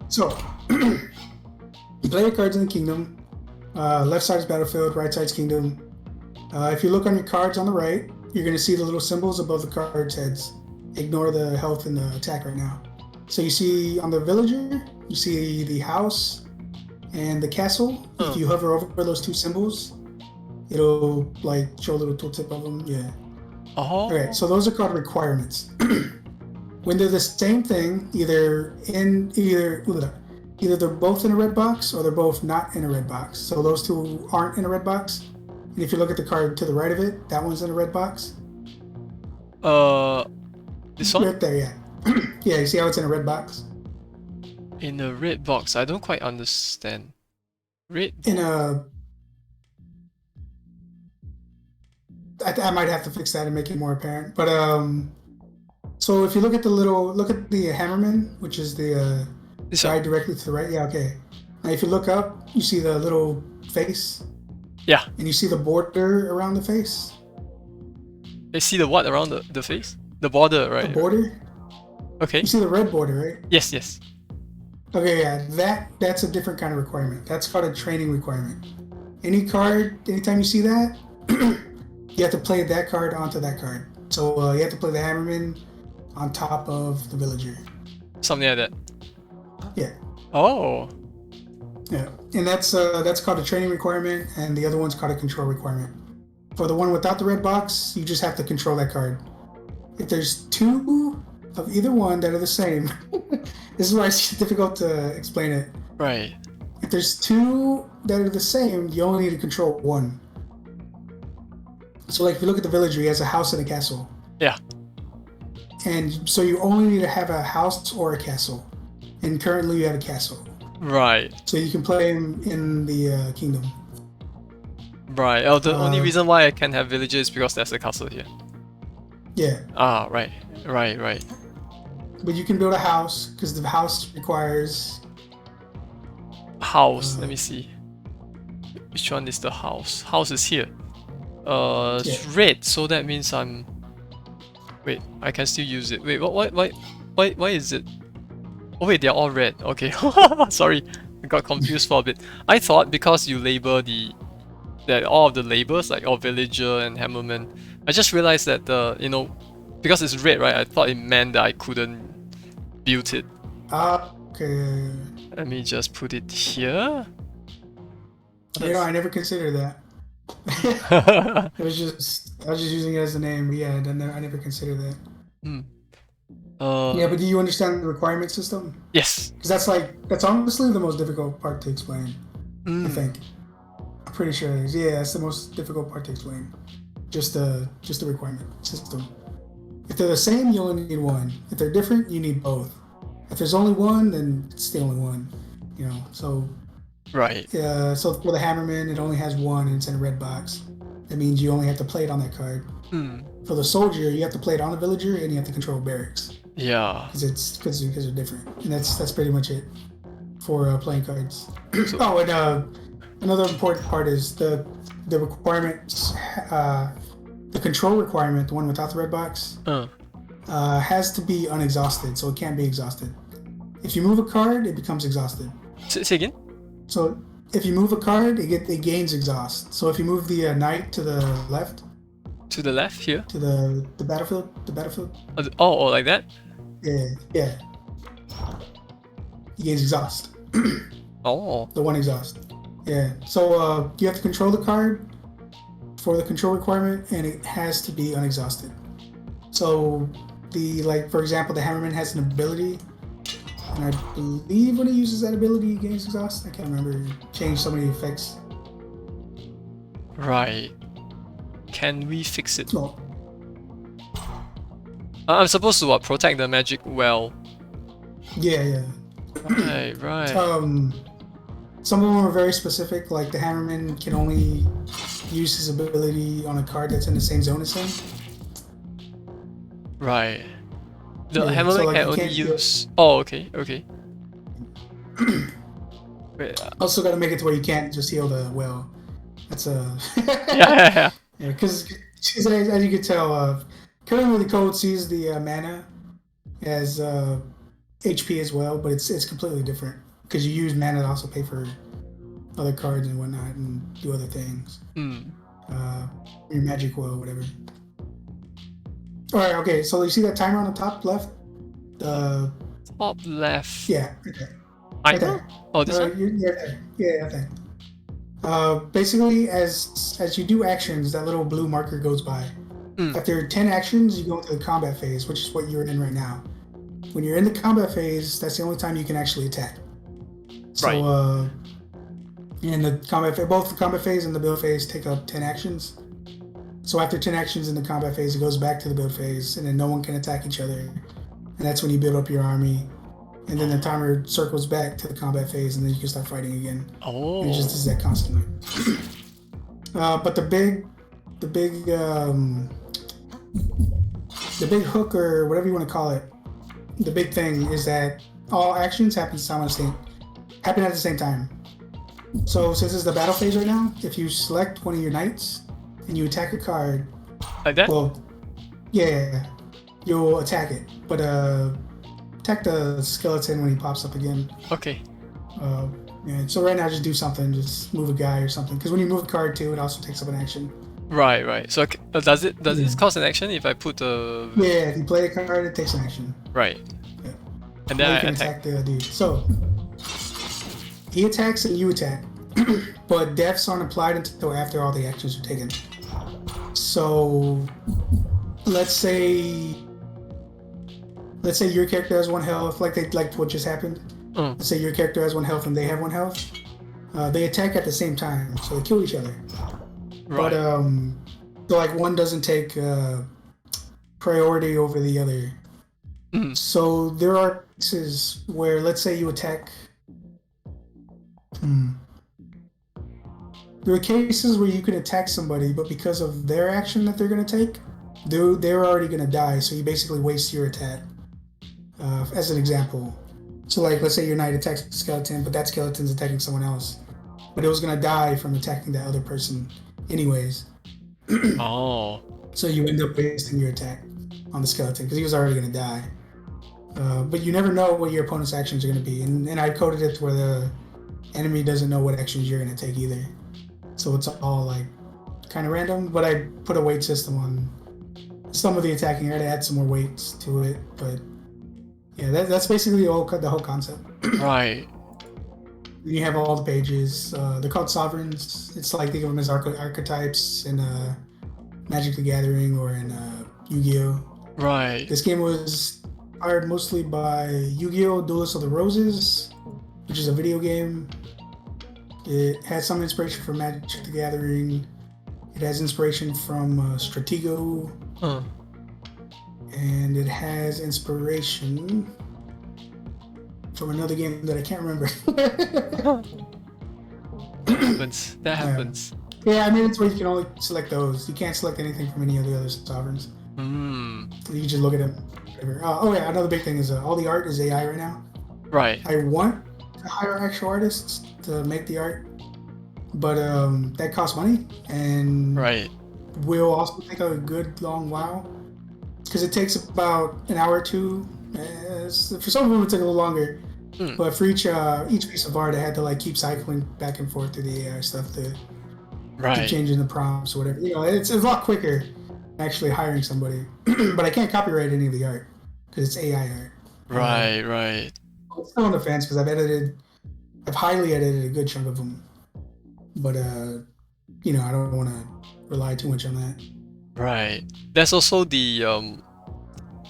So you play your cards in the kingdom. Left side is battlefield. Right side is kingdom. If you look on your cards on the right, you're going to see the little symbols above the cards' heads. Ignore the health and the attack right now. So you see on the villager, you see the house and the castle. If you hover over those two symbols, it'll like show a little tooltip of them. Yeah. Oh. Okay, so those are called requirements. When they're the same thing, either they're both in a red box or they're both not in a red box. So those two aren't in a red box. And if you look at the card to the right of it, that one's in a red box. This one? Right there, yeah. Yeah, you see how it's in a red box? In a red box. I don't quite understand. Red. In a. I might have to fix that and make it more apparent. But So if you look at the hammerman, which is the This guy one. directly to the right. Yeah, okay. Now if you look up, you see the little face, Yeah. and you see the border around the face. They see the what around the face? The border, The right? border. Okay. You see the red border, right? Yes, yes. Okay, yeah. That's a different kind of requirement. That's called a training requirement. Any card, anytime you see that, you have to play that card onto that card. So you have to play the hammerman on top of the villager. Something like that. Yeah. Oh. Yeah, and that's called a training requirement, and the other one's called a control requirement. For the one without the red box, you just have to control that card. If there's two of either one that are the same, this is why it's difficult to explain it. Right. If there's two that are the same, you only need to control one. So, like, if you look at the villager, he has a house and a castle. Yeah. And so you only need to have a house or a castle. And currently you have a castle. Right. So you can play him in the kingdom. Right. Oh, the only reason why I can have villagers is because there's a castle here. Yeah. Ah, right. Right. But you can build a house, because the house requires... House. Let me see. Which one is the house? House is here. It's red, so that means I'm... Wait, I can still use it. Wait, why is it... Oh wait, they're all red. Okay. Sorry, I got confused for a bit. I thought because you label that all of the labels, like villager and hammerman, I just realized that because it's red, right? I thought it meant that I couldn't build it. Okay. Let me just put it here. I never considered that. I was just using it as a name. But yeah, I never considered that. Yeah, but do you understand the requirement system? Yes. Because that's honestly the most difficult part to explain. I think. I'm pretty sure it is. Yeah, that's the most difficult part to explain. Just the requirement system. If they're the same, you only need one. If they're different, you need both. If there's only one, then it's the only one. So. Right. So for the hammerman, it only has one and it's in a red box. That means you only have to play it on that card. For the soldier, you have to play it on the villager and you have to control barracks. Yeah. Because they're different, and that's pretty much it for playing cards. So, Another important part is the requirements. The control requirement, the one without the red box, has to be unexhausted, so it can't be exhausted. If you move a card, it becomes exhausted. say again? So if you move a card, it gains exhaust. So if you move the knight to the left. To the left here? To the battlefield. The battlefield. Oh, like that? Yeah. He gains exhaust. Oh. The one exhaust. Yeah. So you have to control the card for the control requirement, and it has to be unexhausted. So for example, the hammerman has an ability, and I believe when he uses that ability, he gains exhaust. I can't remember. He changed so many effects. Right. Can we fix it? No. I'm supposed to protect the magic well. Yeah. Right. Some of them are very specific, like the hammerman can only use his ability on a card that's in the same zone as him. Right. The hammerman so, can only use... Oh, okay. Wait, also got to make it to where you can't just heal the well. That's Yeah. Because as you can tell, currently the code sees the mana as HP as well, but it's completely different because you use mana to also pay for other cards and whatnot and do other things. Your magic well, whatever. All right, okay. So you see that timer on the top left? Top left. Yeah. Okay. Right there. Oh, this one. Yeah. Okay. Basically, as you do actions, that little blue marker goes by. After 10 actions, you go into the combat phase, which is what you're in right now. When you're in the combat phase, that's the only time you can actually attack. So, right. In the combat phase, both the combat phase and the build phase take up 10 actions. So after 10 actions in the combat phase, it goes back to the build phase, and then no one can attack each other. And that's when you build up your army. And then the timer circles back to the combat phase, and then you can start fighting again. Oh. And it just does that constantly. But the big the big hook or whatever you want to call it, the big thing is that all actions happen at the same time. So since it's the battle phase right now, if you select one of your knights and you attack a card, Like that? well, yeah, you'll attack it, but attack the skeleton when he pops up again. Okay. Yeah, so right now just do something, just move a guy or something, because when you move a card too, it also takes up an action. Right, right. So does this cause an action if I put the Yeah, if you play a card, it takes an action. right? Yeah. And Now then you I can attack. attack the dude. So he attacks and you attack, but deaths aren't applied until after all the actions are taken. So let's say your character has 1 health, like what just happened. Let's say your character has 1 health and they have 1 health. They attack at the same time, so they kill each other. Right. But so like one doesn't take priority over the other. So there are cases where, let's say you attack. There are cases where you can attack somebody, but because of their action that they're going to take, they're already going to die. So you basically waste your attack. As an example, so like let's say your knight attacks a skeleton, but that skeleton's attacking someone else, but it was going to die from attacking that other person anyways. Oh. So you end up wasting your attack on the skeleton because he was already going to die. But you never know what your opponent's actions are going to be, and I coded it to where the enemy doesn't know what actions you're going to take either. So it's all like kind of random. But I put a weight system on some of the attacking. I had to add some more weights to it, but yeah, that's basically the whole concept. Right. You have all the pages. They're called sovereigns. It's like think of them as archetypes in Magic the Gathering or in Yu-Gi-Oh. Right. This game was inspired mostly by Yu-Gi-Oh! Duelist of the Roses, which is a video game. It has some inspiration from Magic the Gathering. It has inspiration from Stratego. And it has inspiration from another game that I can't remember. That happens. Yeah, I mean, it's where you can only select those. You can't select anything from any of the other sovereigns. You just look at them. Oh yeah, another big thing is all the art is AI right now. Right. I want to hire actual artists to make the art, but that costs money and Right. will also take a good long while because it takes about an hour or two. For some of them, it took a little longer. But for each piece of art, I had to like keep cycling back and forth through the AI stuff to keep changing the prompts or whatever. You know, it's a lot quicker than actually hiring somebody. But I can't copyright any of the art because it's AI art. Right. Right. I'm still on the fence because I've highly edited a good chunk of them. But you know, I don't want to rely too much on that. Right. There's also the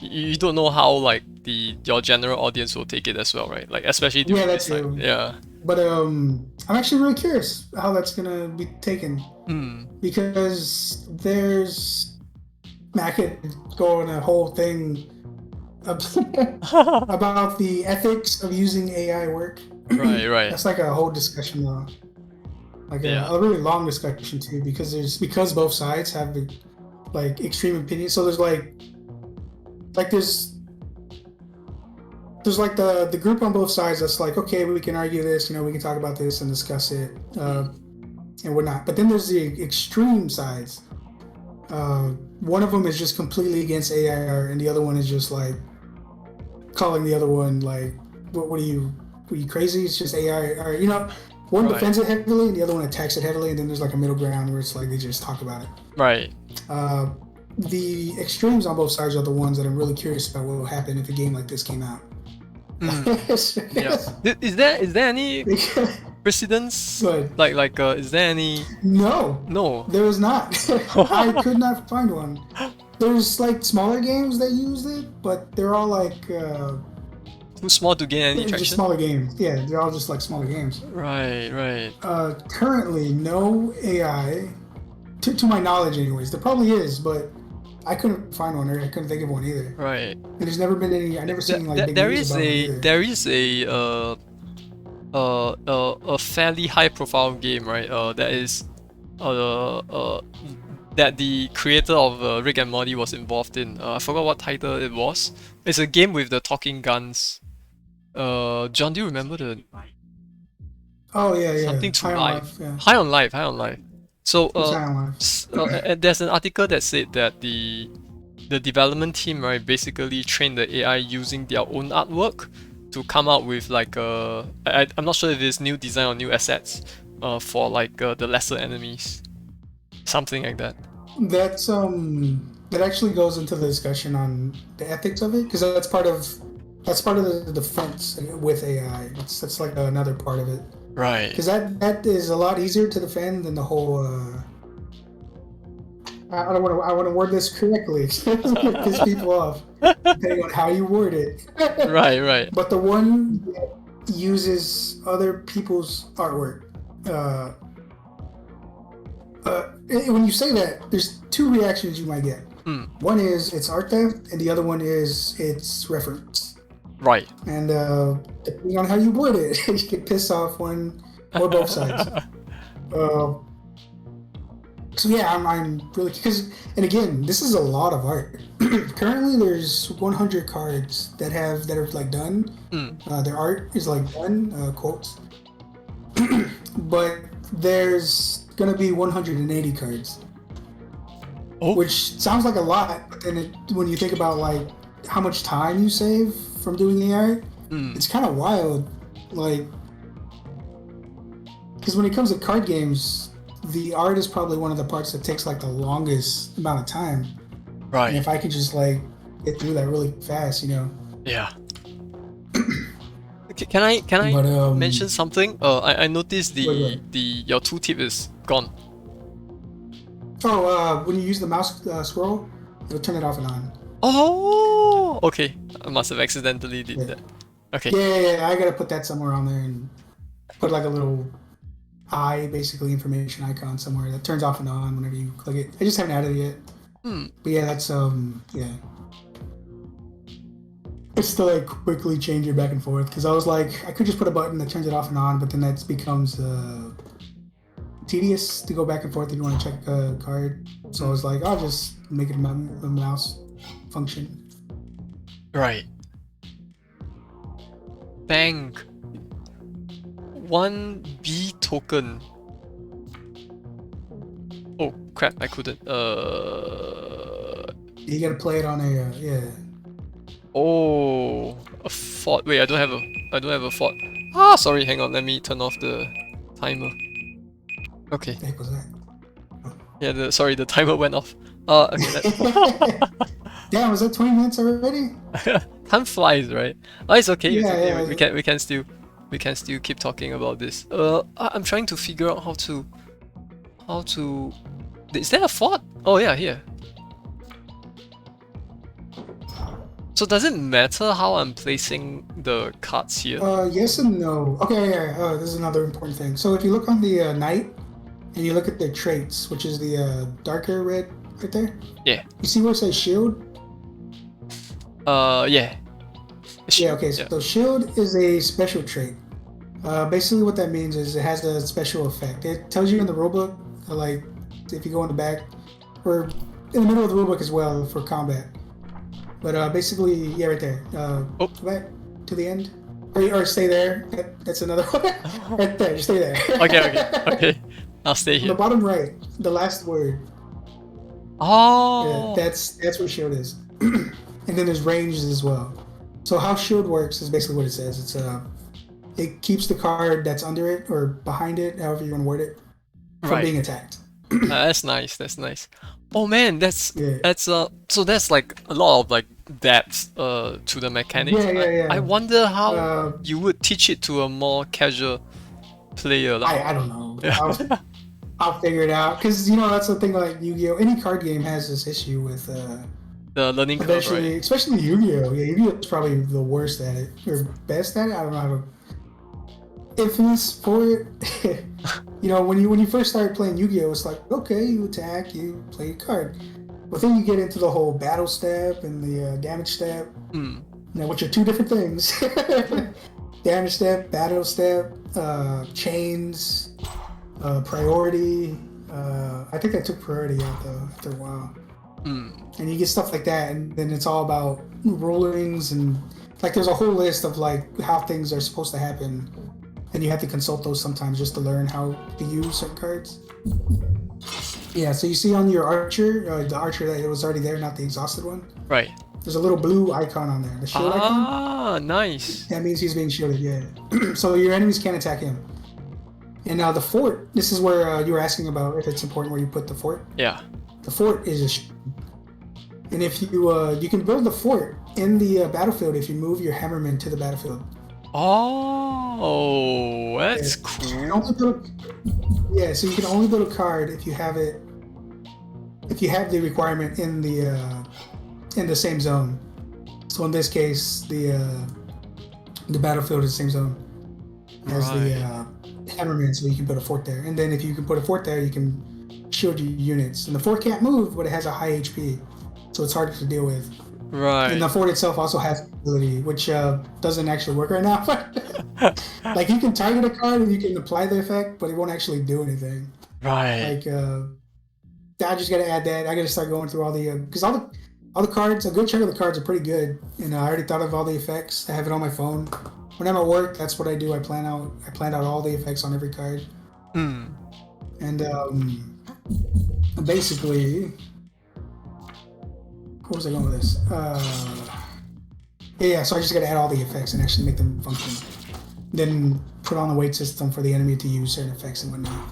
you don't know how like your general audience will take it as well, right? Like especially during that's this time. true. Yeah. But I'm actually really curious how that's gonna be taken because I could go on a whole thing about the ethics of using AI work. Right. Right. That's like a whole discussion though. Like a really long discussion too, because both sides have like extreme opinions. So there's there's like the group on both sides that's like, okay, we can argue this, you know, we can talk about this and discuss it and whatnot. But then there's the extreme sides. One of them is just completely against AI art, and the other one is just like calling the other one like, what are you crazy? It's just AI art, you know. One defends it heavily, and the other one attacks it heavily, and then there's like a middle ground where it's like they just talk about it. Right. The extremes on both sides are the ones that I'm really curious about what will happen if a game like this came out. Yeah. Is there any precedence? Like is there any? No. There is not. I could not find one. There's like smaller games that use it, but they're all like too small to gain any traction. Just smaller games. Yeah, they're all just like smaller games. Right. Currently, no AI, to my knowledge, anyways. There probably is, but I couldn't find one, or I couldn't think of one either. Right. And there's never been any. I never seen like big news about it. There is a fairly high profile game, right? That is that the creator of Rick and Morty was involved in. I forgot what title it was. It's a game with the talking guns. John, do you remember the Oh yeah, yeah. something to High on life? life. Yeah. High on life, high on life. So It was high on life. there's an article that said that the development team, right, basically trained the AI using their own artwork to come out with like I'm not sure if it's new design or new assets for like the lesser enemies, something like that. That's that actually goes into the discussion on the ethics of it, because that's part of the defense with AI. That's like another part of it, Right. because that is a lot easier to defend than the whole. I want to word this correctly. Piss people off, depending on how you word it. Right. But the one that uses other people's artwork, when you say that, there's two reactions you might get. One is it's art theft, and the other one is it's reference. Right. And depending on how you word it, you can piss off one or both sides. So yeah, I'm really, because, and again, this is a lot of art. Currently, there's 100 cards that are like done. Their art is like done, quotes. But there's gonna be 180 cards, which sounds like a lot. But then when you think about like how much time you save from doing AI, it's kind of wild. Like, because when it comes to card games, the art is probably one of the parts that takes like the longest amount of time. Right. And if I could just like get through that really fast, you know. Yeah. Can I mention something? I noticed your tooltip is gone. Oh, when you use the mouse scroll, it'll turn it off and on. Oh, okay. I must have accidentally did that. Okay. Yeah. I gotta put that somewhere on there and put like a little eye, basically information icon somewhere that turns off and on whenever you click it. I just haven't added it yet. But yeah, that's yeah. It's to like quickly change it back and forth, because I was like, I could just put a button that turns it off and on, but then that becomes tedious to go back and forth if you want to check a card. So I was like, I'll just make it a mouse function. Right. Bank 1B token. Oh crap! I couldn't. You gotta play it on a yeah. Oh, a fort. Wait, I don't have a fort. Ah, sorry. Hang on. Let me turn off the timer. Okay. What the heck was that? Yeah. The timer went off. Okay. Damn, was that 20 minutes already? Time flies, right? Oh, it's okay. It's Yeah, okay. yeah. We can still keep talking about this. I'm trying to figure out how to. Is there a fort? Oh yeah, here. So does it matter how I'm placing the cards here? Yes and no. Okay, yeah. This is another important thing. So if you look on the knight, and you look at their traits, which is the darker red right there. Yeah. You see where it says shield? Yeah. Yeah, okay, so shield is a special trait. Basically what that means is it has a special effect. It tells you in the rulebook, like if you go in the back, or in the middle of the rulebook as well for combat. But basically, yeah, right there. Go back to the end. Or stay there. That's another one. Right there, just stay there. Okay. I'll stay On here. the bottom right, the last word. Oh. Yeah, that's what shield is. And then there's ranges as well. So how shield works is basically what it says. It's it keeps the card that's under it or behind it, however you want to word it, from being attacked. That's nice. Oh man, that's so that's like a lot of like depth to the mechanics. Yeah. I wonder how you would teach it to a more casual player. Like, I don't know. I'll figure it out, because that's the thing. Like Yu-Gi-Oh, any card game has this issue with the learning curve, eventually, right? especially Yu-Gi-Oh. Yeah, Yu-Gi-Oh is probably the worst at it, or best at it. I don't know how to. Infamous for it. When you first started playing Yu-Gi-Oh, it's like, okay, you attack, you play a card, but then you get into the whole battle step and the damage step. Which are two different things. Damage step, battle step, chains, priority, I think that took priority out though after a while. Mm. And you get stuff like that, and then it's all about rulings and like there's a whole list of like how things are supposed to happen, and you have to consult those sometimes just to learn how to use certain cards. Yeah, so you see on your archer, the archer that was already there, not the exhausted one. Right. There's a little blue icon on there, the shield icon. Ah, nice. That means he's being shielded. Yeah. So your enemies can't attack him. And now the fort. This is where you were asking about if it's important where you put the fort. Yeah. The fort is and if you can build the fort in the battlefield if you move your hammerman to the battlefield. Oh, that's cool. Yeah, so you can only build a card if you have it. If you have the requirement in the same zone. So in this case, the battlefield is the same zone as the hammerman, so you can put a fort there. And then if you can put a fort there, you can shield your units. And the fort can't move, but it has a high HP, so it's harder to deal with. Right. And the fort itself also has ability, which doesn't actually work right now. Like you can target a card and you can apply the effect, but it won't actually do anything. Right. Like I just gotta add that. I gotta start going through all the because all the cards, a good chunk of the cards are pretty good. And I already thought of all the effects. I have it on my phone. When I'm at work, that's what I do. I plan out all the effects on every card. Hmm. And basically, where was I going with this? Yeah, so I just got to add all the effects and actually make them function. Then put on the weight system for the enemy to use certain effects and whatnot.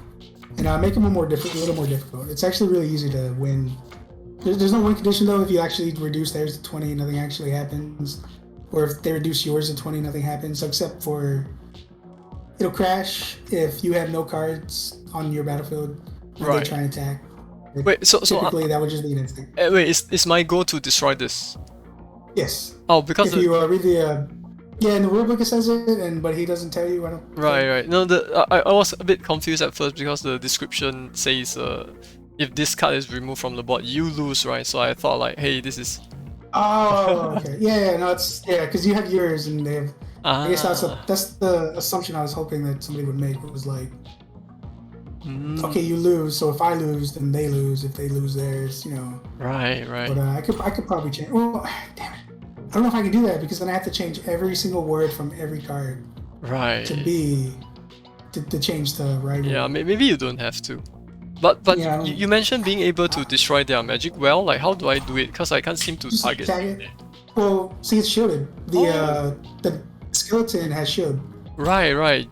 And make them a little more difficult. It's actually really easy to win. There's no win condition though. If you actually reduce theirs to 20, nothing actually happens. Or if they reduce yours to 20, nothing happens. Except for it'll crash if you have no cards on your battlefield when they try and attack. Wait, so typically that would just be an instinct. Wait, is my goal to destroy this? Yes. Oh, because if you read the in the rulebook it says it, but he doesn't tell you. I don't. Right. No, I was a bit confused at first because the description says if this card is removed from the board, you lose, right? So I thought like, hey, this is. Oh, okay. Yeah, no, it's because you have yours and they have. I guess that's the assumption I was hoping that somebody would make. It was like, okay, you lose, so if I lose, then they lose. If they lose theirs, Right. But I could probably change. Well, damn it, I don't know if I can do that because then I have to change every single word from every card. Right. To change the right. Yeah, maybe you don't have to. But yeah, you mentioned being able to destroy their magic well. Like, how do I do it? Because I can't seem to target. Well, see, it's shielded. The skeleton has shield. Right. Alright,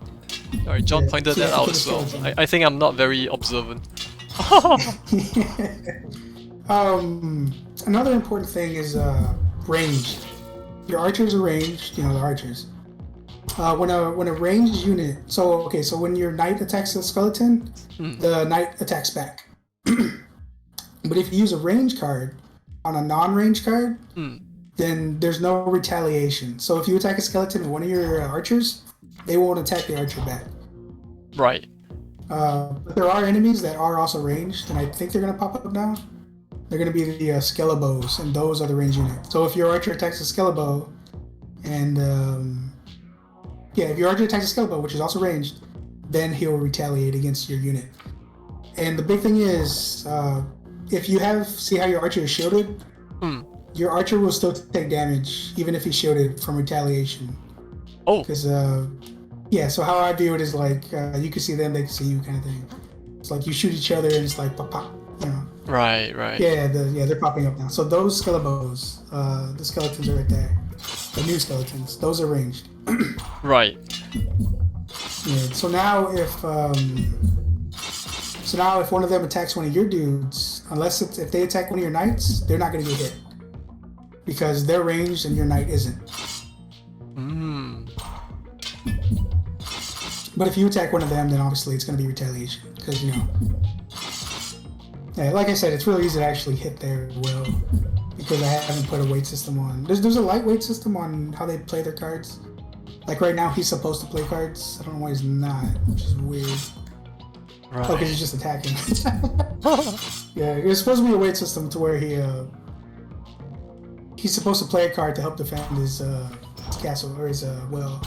John pointed that out as well. I think I'm not very observant. Another important thing is range. Your archers are ranged. The archers. When a ranged unit, so when your knight attacks a skeleton, the knight attacks back. But if you use a range card on a non-range card, then there's no retaliation. So if you attack a skeleton with one of your archers, they won't attack the archer back. Right. But there are enemies that are also ranged, and I think they're gonna pop up now. They're gonna be the Skelebos, and those are the ranged units. So if your archer attacks a Skelebo, and if your archer attacks a Skelebo, which is also ranged, then he'll retaliate against your unit. And the big thing is, if you see how your archer is shielded, your archer will still take damage, even if he's shielded from retaliation. Oh. Because, so how I view it is like, you can see them, they can see you kind of thing. It's like you shoot each other and it's like pop, pop, Right. Yeah, they're popping up now. So those Skelebos, the skeletons are right there. The new skeletons, those are ranged. Right. Yeah, so now if one of them attacks one of your dudes, if they attack one of your knights, they're not going to get hit because they're ranged and your knight isn't. But if you attack one of them, then obviously it's going to be retaliation because like I said, it's really easy to actually hit there well because I haven't put a weight system on. There's a lightweight system on how they play their cards. Like right now, he's supposed to play cards. I don't know why he's not, which is weird. Right. Because he's just attacking. Yeah, there's supposed to be a weight system to where he's supposed to play a card to help defend his castle or his well.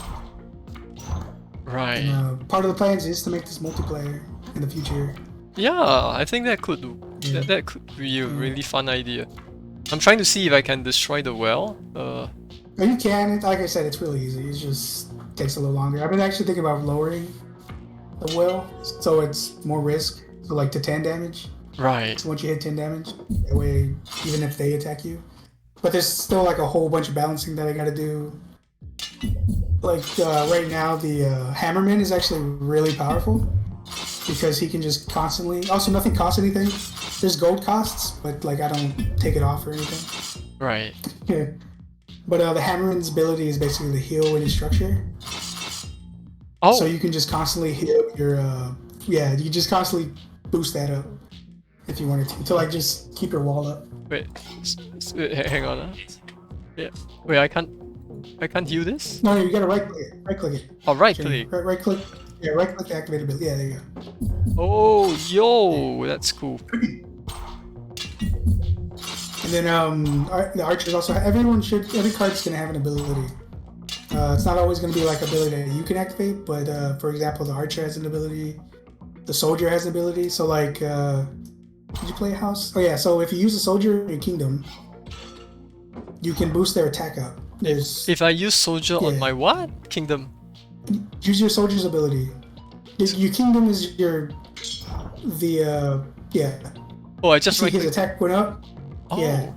Right. And, part of the plans is to make this multiplayer in the future. Yeah, I think that could that could be a really fun idea. I'm trying to see if I can destroy the well. But you can. Like I said, it's really easy. It just takes a little longer. I've been actually thinking about lowering the well so it's more risk. So like to 10 damage. Right. So once you hit 10 damage, that way even if they attack you. But there's still like a whole bunch of balancing that I gotta do. Like right now, the Hammerman is actually really powerful because he can just constantly. Also, nothing costs anything. There's gold costs, but like I don't take it off or anything. Right. Yeah. But the Hammerman's ability is basically to heal any structure. Oh. So you can just constantly heal your. Yeah, you just constantly boost that up if you wanted to like just keep your wall up. Wait. Hang on. Yeah. Wait, I can't heal this? No, you gotta right click it. Right click it. Oh, right click. Right click. Yeah, right click to activate ability. Yeah, there you go. Oh, yo, that's cool. And then the archers also. Every card's gonna have an ability. It's not always gonna be like ability that you can activate, but for example, the archer has an ability. The soldier has an ability. So like, did you play a house? Oh yeah. So if you use a soldier in your kingdom, you can boost their attack up. If I use soldier on my what? Kingdom? Use your soldier's ability. Your kingdom is yeah. Oh, I just his attack went up. Oh. Yeah.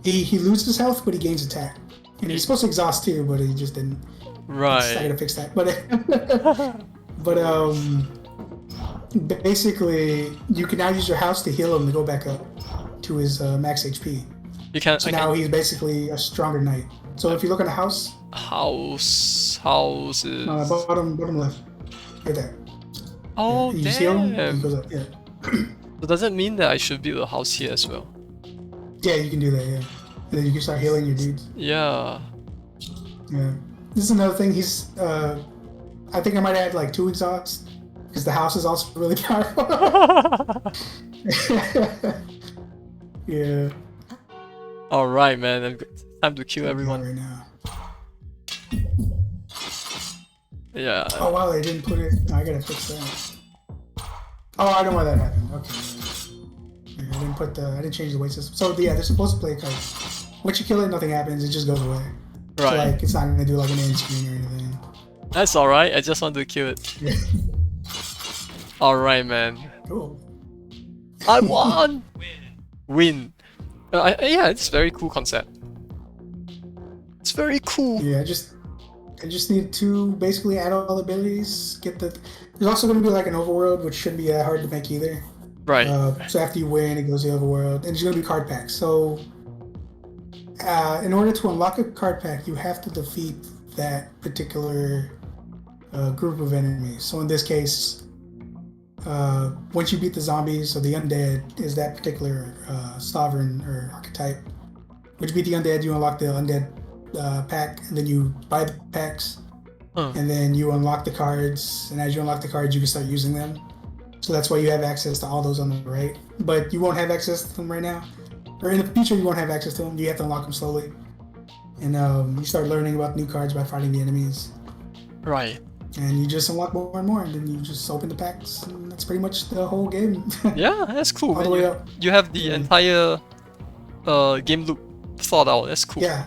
He loses health, but he gains attack. And he's supposed to exhaust too, but he just didn't. Right. I gotta fix that. But basically, you can now use your house to heal him to go back up to his max HP. You can. So now he's basically a stronger knight. So if you look at the house. Houses. Bottom left. Right there. Oh, you damn. See him? He goes up. Yeah. So does that mean that I should build a house here as well? Yeah, you can do that. Yeah. And then you can start healing your dudes. Yeah. Yeah. This is another thing. He's. I think I might add like 2 exhausts because the house is also really powerful. Yeah. All right, man. Time to kill everyone right now. Yeah. Oh wow, they didn't put it. No, I gotta fix that. Oh, I know why that happened. Okay. Yeah, I didn't change the weight system. So yeah, they're supposed to play a card. Once you kill it, nothing happens. It just goes away. Right. So like, it's not gonna do like an end screen or anything. That's all right. I just want to kill it. Yeah. All right, man. Cool. I won. Win. Yeah, it's a very cool concept. It's very cool. Yeah, I just need to basically add all the abilities. There's also going to be like an overworld, which shouldn't be that hard to make either. Right. So after you win, it goes to the overworld, and there's going to be card packs. So in order to unlock a card pack, you have to defeat that particular group of enemies. So in this case, once you beat the zombies, so the undead is that particular sovereign or archetype. Once you beat the undead, you unlock the undead pack, and then you buy the packs, and then you unlock the cards, and as you unlock the cards, you can start using them. So that's why you have access to all those on the right, but you won't have access to them right now, or in the future you won't have access to them. You have to unlock them slowly, and you start learning about new cards by fighting the enemies. Right. And you just unlock more and more, and then you just open the packs, and that's pretty much the whole game. Yeah, that's cool. All the way up. You have the entire game loop thought out. That's cool. Yeah.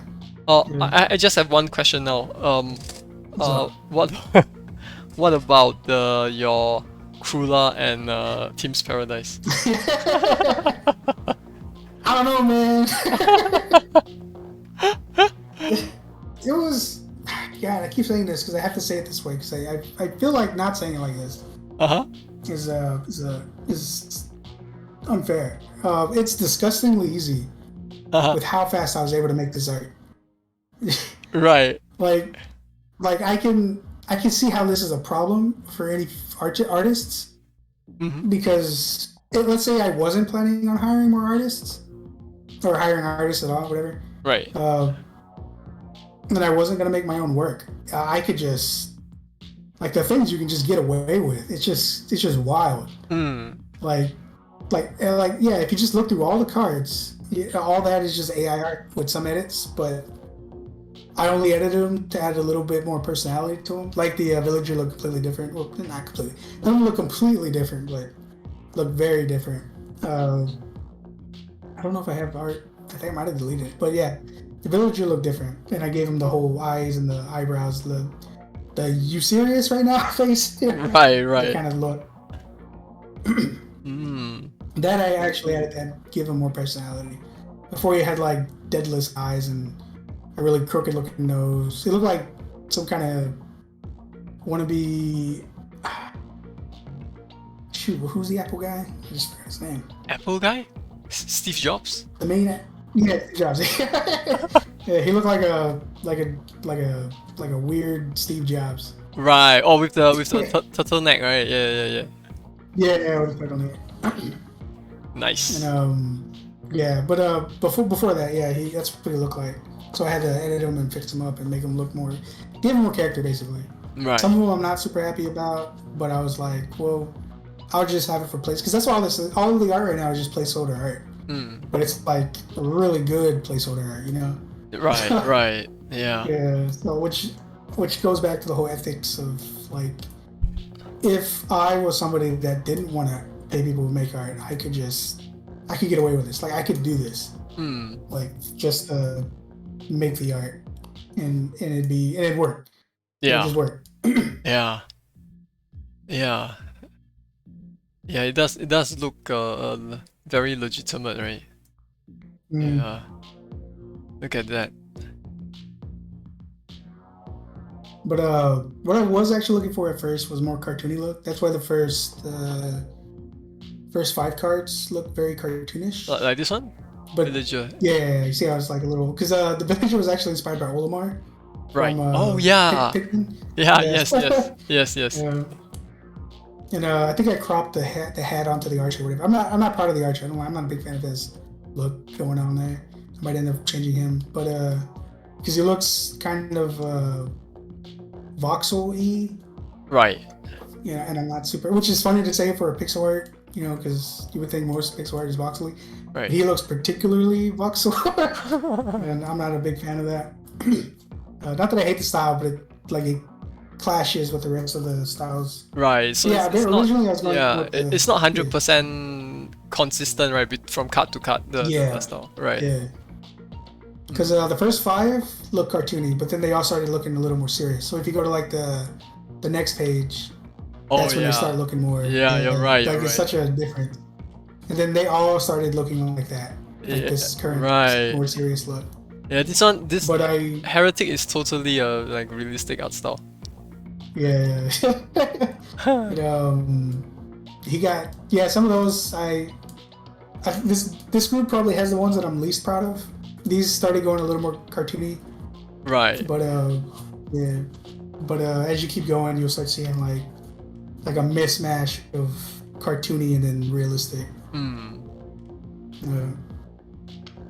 I just have one question now. What what about your Krula and Team's Paradise? I don't know, man. It was. God, I keep saying this because I have to say it this way because I feel like not saying it like this is unfair. It's disgustingly easy with how fast I was able to make this art. Right. Like I can see how this is a problem for any artists because let's say I wasn't planning on hiring more artists or hiring artists at all, whatever. Right. And I wasn't gonna make my own work. I could just like the things you can just get away with. It's just wild. Like yeah. If you just look through all the cards, all that is just AI art with some edits. But I only edited them to add a little bit more personality to them. Like the villager look completely different. Well, not completely. They don't look completely different, but look very different. I don't know if I have art. I think I might have deleted it, but yeah, the villager looked different, and I gave him the whole eyes and the eyebrows, the "you serious right now" face. Right, That right. kind of look. Mm. That I actually had to give him more personality. Before he had like deadless eyes and a really crooked looking nose. He looked like some kind of wannabe. Shoot, who's the Apple guy? I just forgot his name. Apple guy? Steve Jobs? The main, yeah, Steve Jobs. Yeah, he looked like a weird Steve Jobs. Right. Oh, with the turtleneck, right? Yeah. Yeah, with the turtleneck. Nice. And yeah, but before that, yeah, that's what he looked like. So I had to edit him and fix him up and make him look more, give him more character basically. Right. Some of them I'm not super happy about, but I was like, well, I'll just have it for place because that's all this. All of the art right now is just placeholder art, but it's like really good placeholder art, you know? Right. Right. Yeah. Yeah. So which goes back to the whole ethics of like, if I was somebody that didn't want to pay people to make art, I could get away with this. Like I could do this, like just make the art, and it'd work. Yeah. It'd just work. Yeah. Yeah. Yeah. It does look very legitimate, right? Yeah. Look at that. But what I was actually looking for at first was more cartoony look. That's why the first 5 cards look very cartoonish. Like this one? But Villager. yeah, you see, I was like a little because the villager was actually inspired by Olimar. Right. From, Oh yeah. Pikmin. Yeah. Yes. Yes. Yeah. And I think I cropped the hat onto the archer. Whatever. I'm not part of the archer. I'm not a big fan of his look going on there. I might end up changing him, but because he looks kind of voxel-y. Right. Yeah, and I'm not super. Which is funny to say for a pixel art, you know, because you would think most pixel art is voxel-y. Right. He looks particularly voxel, and I'm not a big fan of that. Not that I hate the style, but it clashes with the rest of the styles. Right. So yeah, it's originally not, I was going with the, it's not 100% consistent, right? From card to card, the style. Right. Yeah. Because the first 5 look cartoony, but then they all started looking a little more serious. So if you go to like the next page, that's when they start looking more. Yeah, you're right. Like it's such a difference. And then they all started looking like that. Like this current more serious look. Yeah, this Heretic is totally like realistic art style. Yeah. And, he got some of those. This group probably has the ones that I'm least proud of. These started going a little more cartoony. Right. But yeah. But as you keep going, you'll start seeing like a mismatch of cartoony and then realistic.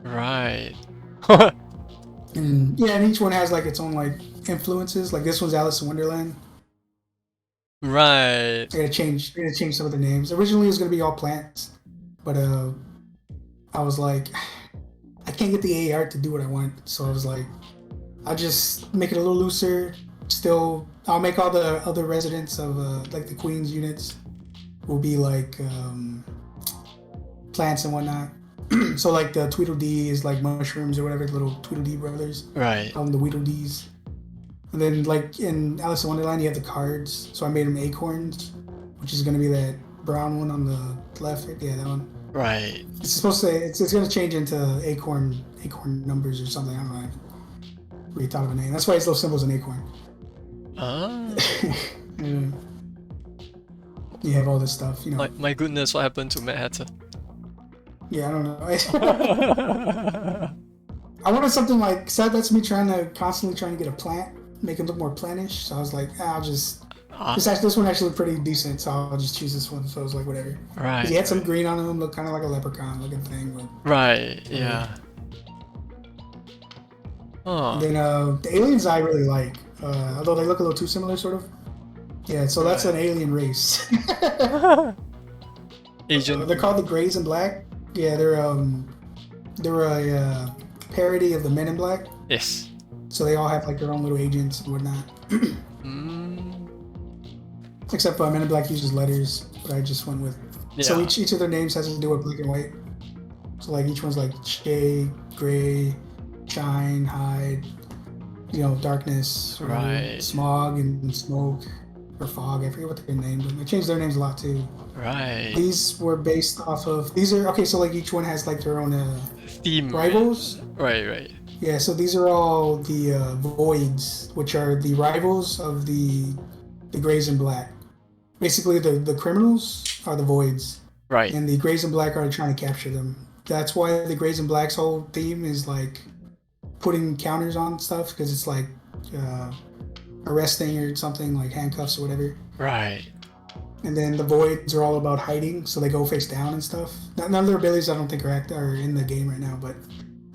Right. And each one has like its own like influences. Like this one's Alice in Wonderland. Right. I gotta change some of the names. Originally it was gonna be all plants, but I was like, I can't get the AA art to do what I want, so I was like, I'll just make it a little looser. Still, I'll make all the other residents of like the Queen's units will be like plants and whatnot. So like the Tweedledee is like mushrooms or whatever, the little Tweedledee brothers. Right. The Weedledees. And then like in Alice in Wonderland you have the cards, so I made them acorns, which is gonna be that brown one on the left. Yeah, that one. Right. It's supposed to it's gonna change into acorn numbers or something. I don't know. I really thought of a name. That's why it's those symbols an acorn. Yeah. You have all this stuff, you know. My goodness, what happened to Mad Hatter? Yeah, I don't know. I wanted something like, so that's me constantly trying to get a plant, make it look more plantish. So I was like, I'll just. This one actually pretty decent, so I'll just choose this one. So I was like, whatever. Right. Because he had some green on him, looked kind of like a leprechaun looking thing. But, right. Yeah. And then the aliens I really like, although they look a little too similar, sort of. Yeah, so that's an alien race. Agent. They're called the Greys in Black. Yeah, they're a parody of the Men in Black. Yes. So they all have like their own little agents and whatnot. Except Men in Black uses letters, but I just went with So Yeah. each of their names has to do with black and white. So like each one's like shade, gray, shine, hide, darkness, or Right. smog and smoke, or fog. I forget what they named them. They changed their names a lot too. Right. These were based off of. These are okay. So like each one has like their own Theme. rivals. Right. Yeah. So these are all the voids, which are the rivals of the grays and black. Basically, the criminals are the voids, Right. and the grays and black are trying to capture them. That's why the grays and black's whole theme is like putting counters on stuff, because it's like arresting or something, like handcuffs or whatever. Right. And then the voids are all about hiding, so they go face down and stuff. None of their abilities, I don't think, are in the game right now, but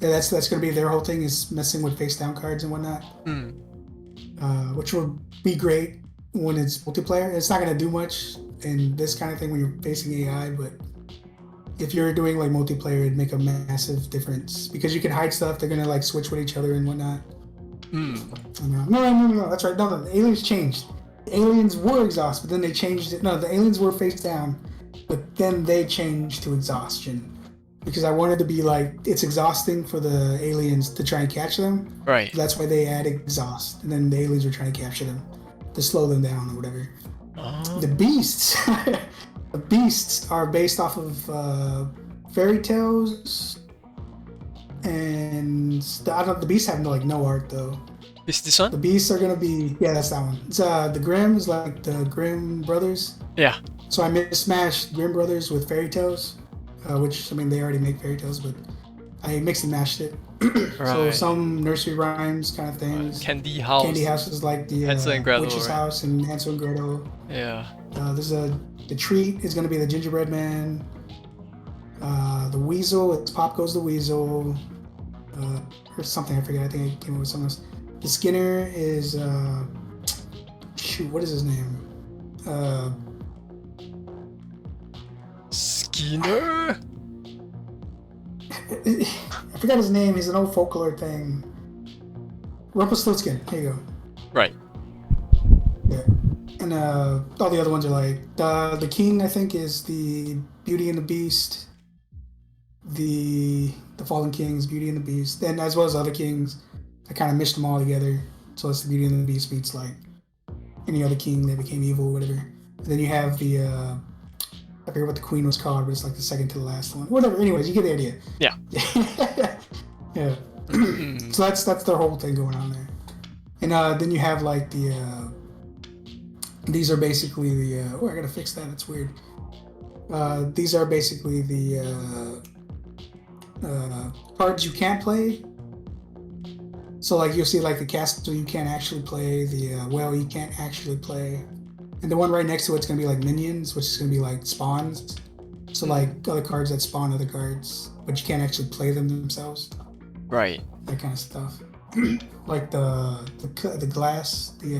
yeah, that's gonna be their whole thing, is messing with face down cards and whatnot, which will be great when it's multiplayer. It's not gonna do much in this kind of thing when you're facing AI, but if you're doing like multiplayer, it'd make a massive difference, because you can hide stuff. They're gonna like switch with each other and whatnot. No, that's right. No, the aliens changed. The aliens were exhaust, but then they changed it. No, the aliens were face down, but then they changed to exhaustion, because I wanted to be like, it's exhausting for the aliens to try and catch them. Right. That's why they add exhaust, and then the aliens were trying to capture them to slow them down or whatever. The beasts, the beasts are based off of fairy tales, and the beasts have no art though. Is this one? The beasts are gonna be, yeah, that's that one. It's the Grimm is like the Grimm brothers. Yeah. So I mismatched Grimm brothers with fairy tales, which, I mean, they already make fairy tales, but I mixed and matched it. So Right. some nursery rhymes kind of things. Candy House. Candy House is like the Hansel and Gretel, witch's right? house, and Hansel and Gretel. Yeah. The treat is gonna be the gingerbread man. The weasel, it's Pop Goes the Weasel, or something, I forget. I think I came up with something else. The Skinner is what is his name? Skinner. I forgot his name. He's an old folklore thing. Rumpelstiltskin. Here you go. Right. Yeah. And all the other ones are like the king, I think, is the Beauty and the Beast. The Fallen King is Beauty and the Beast, and as well as other kings. I kind of mished them all together. So it's the Beauty and the Beast meets like any other king that became evil or whatever. And then you have the I forget what the queen was called, but it's like the second to the last one. Whatever. Anyways, you get the idea. Yeah. Yeah. So that's their whole thing going on there. And then you have like the these are basically the I gotta fix that. It's weird. These are basically the cards you can't play. So like you'll see like the castle you can't actually play, the well you can't actually play, and the one right next to it's gonna be like minions, which is gonna be like spawns. So like other cards that spawn other cards, but you can't actually play them themselves. Right. That kind of stuff. Like the glass, the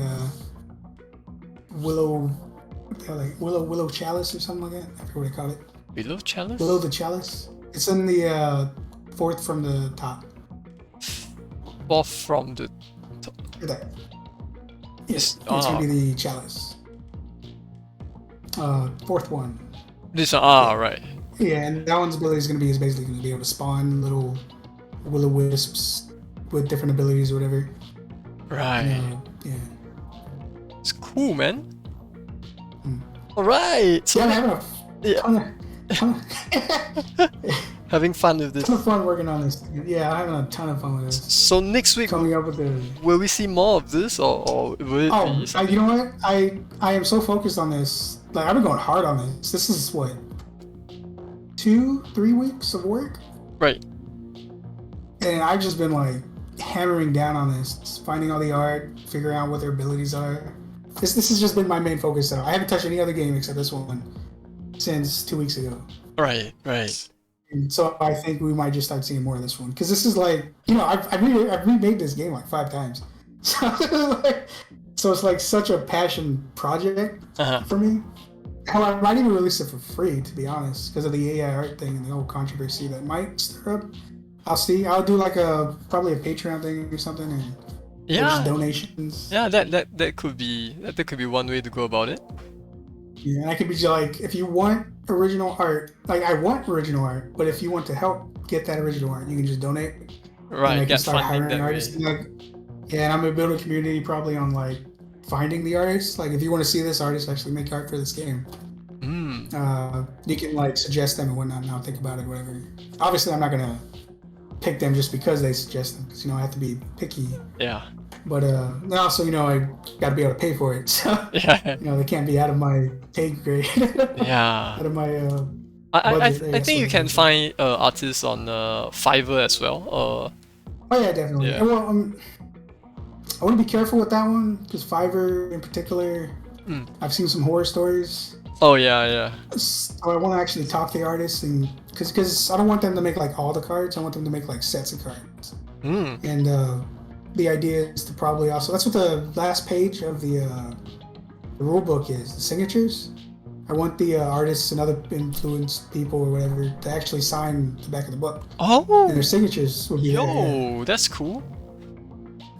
willow, what the hell, like willow chalice or something like that. I forget what they call it. Below chalice. Willow the chalice. It's in the fourth from the top. Off from the. Look at that. Yes. It's gonna be the chalice. Fourth one. This one. Right. Yeah, and that one's ability is basically gonna be able to spawn little will-o-wisps with different abilities or whatever. Right. Yeah. It's cool, man. All right. So Yeah, I'm having yeah, having fun with this. ton of fun working on this. Yeah, I'm having a ton of fun with this. So next week, Coming up with the. will we see more of this, or will it Oh, be something? you know what? I am so focused on this. Like, I've been going hard on this. This is what, 2-3 weeks of work, Right. and I've just been like hammering down on this, finding all the art, figuring out what their abilities are. This has just been my main focus. So I haven't touched any other game except this one since 2 weeks ago. Right. And so I think we might just start seeing more of this one, because this is like, I've remade this game like 5 times. So it's like such a passion project for me. Hell, I might even release it for free, to be honest, because of the AI art thing and the whole controversy that might stir up. I'll see. I'll do like probably a Patreon thing or something, and just donations. Yeah. That could be one way to go about it. Yeah, and I could be like, if you want original art, like I want original art, but if you want to help get that original art, you can just donate, and Right, I can get start funding hiring that artists. way. And like, yeah, and I'm gonna build a community probably on like finding the artists. Like, if you want to see this artist actually make art for this game, Mm. you can like suggest them and whatnot. And I'll think about it, whatever. Obviously, I'm not gonna pick them just because they suggest them, because I have to be picky. Yeah. But and also, I got to be able to pay for it. So Yeah. they can't be out of my pay grade, Yeah. out of my I budget. I I guess think what you it can is. find artists on Fiverr as well. Oh yeah, definitely. Yeah. Well, I want to be careful with that one because Fiverr, in particular, Mm. I've seen some horror stories. Oh yeah. So I want to actually talk to the artists, and because I don't want them to make like all the cards. I want them to make like sets of cards. Mm. And the idea is to probably also, that's what the last page of the rule book is, the signatures. I want the artists and other influenced people or whatever to actually sign the back of the book, and their Oh, signatures will be there. Yeah. yo, that's cool.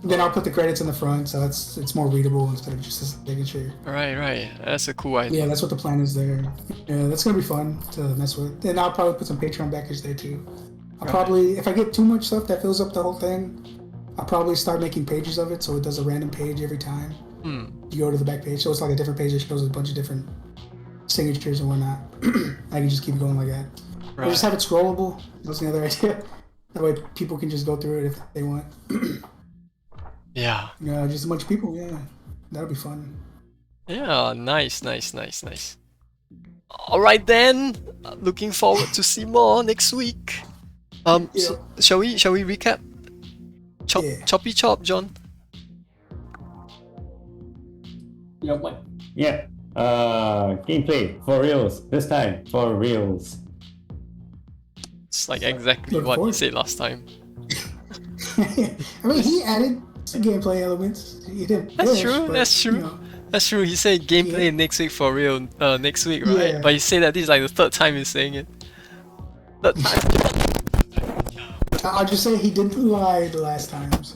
Then I'll put the credits in the front, so it's more readable instead of just a signature. Right. That's a cool idea. Yeah, that's what the plan is there. Yeah, that's gonna be fun to mess with. And I'll probably put some Patreon backers there too. I'll Right. probably, if I get too much stuff that fills up the whole thing, I'll probably start making pages of it, so it does a random page every time Hmm. you go to the back page. So it's like a different page that shows a bunch of different signatures and whatnot. I can just keep going like that. Or just have it scrollable. That's the other idea. That way people can just go through it if they want. Yeah. Just a bunch of people. Yeah, that'll be fun. Yeah. Nice. All right then. Looking forward to see more next week. So shall we recap? Yeah. Choppy chop, John. Yeah. Gameplay for reals. This time for reals. It's like exactly Looking what he forward. said last time. I mean, he added some gameplay elements. He didn't. That's finish, true. but, That's true. you know, That's true. He said gameplay next week for real. Next week, right? Yeah. But he said that this is like the third time he's saying it. Third time. I'll just say he didn't lie the last times.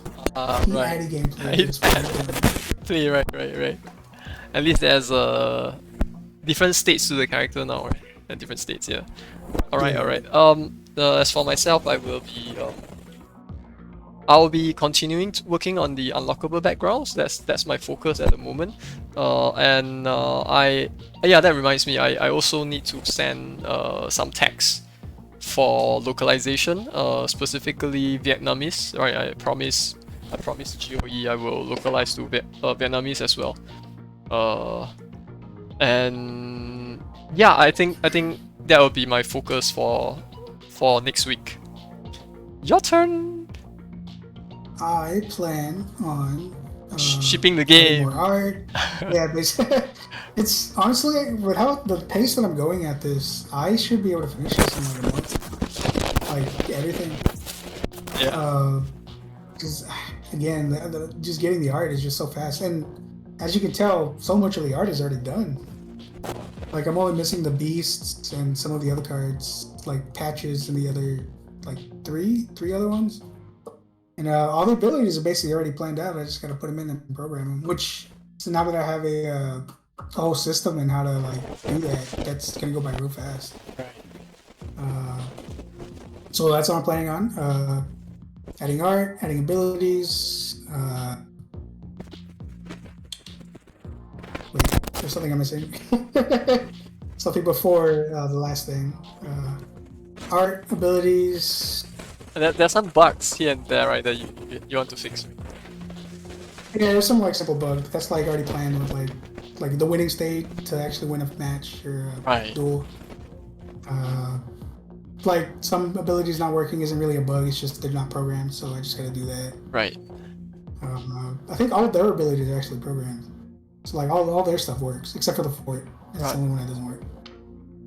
He Right. added gameplay. He That's what he did. Play right. At least there's different states to the character now, right? At different states, yeah. Alright. As for myself, I'll be continuing working on the unlockable backgrounds. That's my focus at the moment. That reminds me. I also need to send some text for localization, specifically Vietnamese. Right, I promise GOE I will localize to Vietnamese as well. And yeah, I think that will be my focus for next week. Your turn. I plan on Shipping the adding game. more art. Yeah, basically, it's honestly with how the pace that I'm going at this, I should be able to finish this in like a month. Like everything. Yeah. Because again, just getting the art is just so fast, and as you can tell, so much of the art is already done. Like I'm only missing the beasts and some of the other cards, like patches and the other, like three other ones. And all the abilities are basically already planned out. I just gotta put them in and program them. Which, so now that I have a whole system and how to like do that, that's gonna go by real fast. So that's what I'm planning on. Adding art, adding abilities. Wait, there's something I'm missing. Something before the last thing. Art, abilities. There's some bugs here and there, right? That you want to fix. Yeah, there's some like simple bugs, but that's like already planned with like the winning state to actually win a match or a Right. duel. Like some abilities not working isn't really a bug; it's just they're not programmed. So I just gotta do that. Right. I think all of their abilities are actually programmed. So like all their stuff works except for the fort. That's the only one that doesn't work.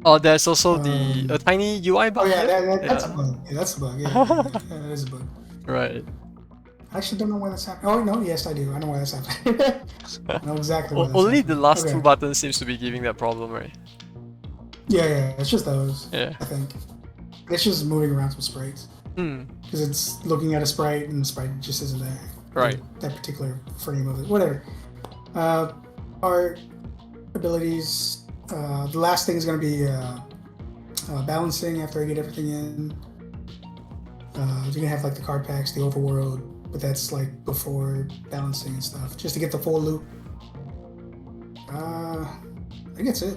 Oh, there's also a tiny UI bug. Oh yeah, here? that's a bug. Yeah, that's a bug. Yeah, that is a bug. Right. I actually don't know why that's happening. Oh no, yes I do. I know why that's happening. I know exactly why that's Only happening. the last Okay. two buttons seems to be giving that problem, right? Yeah, it's just those. Yeah. I think it's just moving around some sprites because it's looking at a sprite and the sprite just isn't there. Right. That particular frame of it. Whatever. Art, abilities, The last thing is gonna be balancing after I get everything in. You're gonna have like the card packs, the overworld, but that's like before balancing and stuff, just to get the full loop. I think that's it.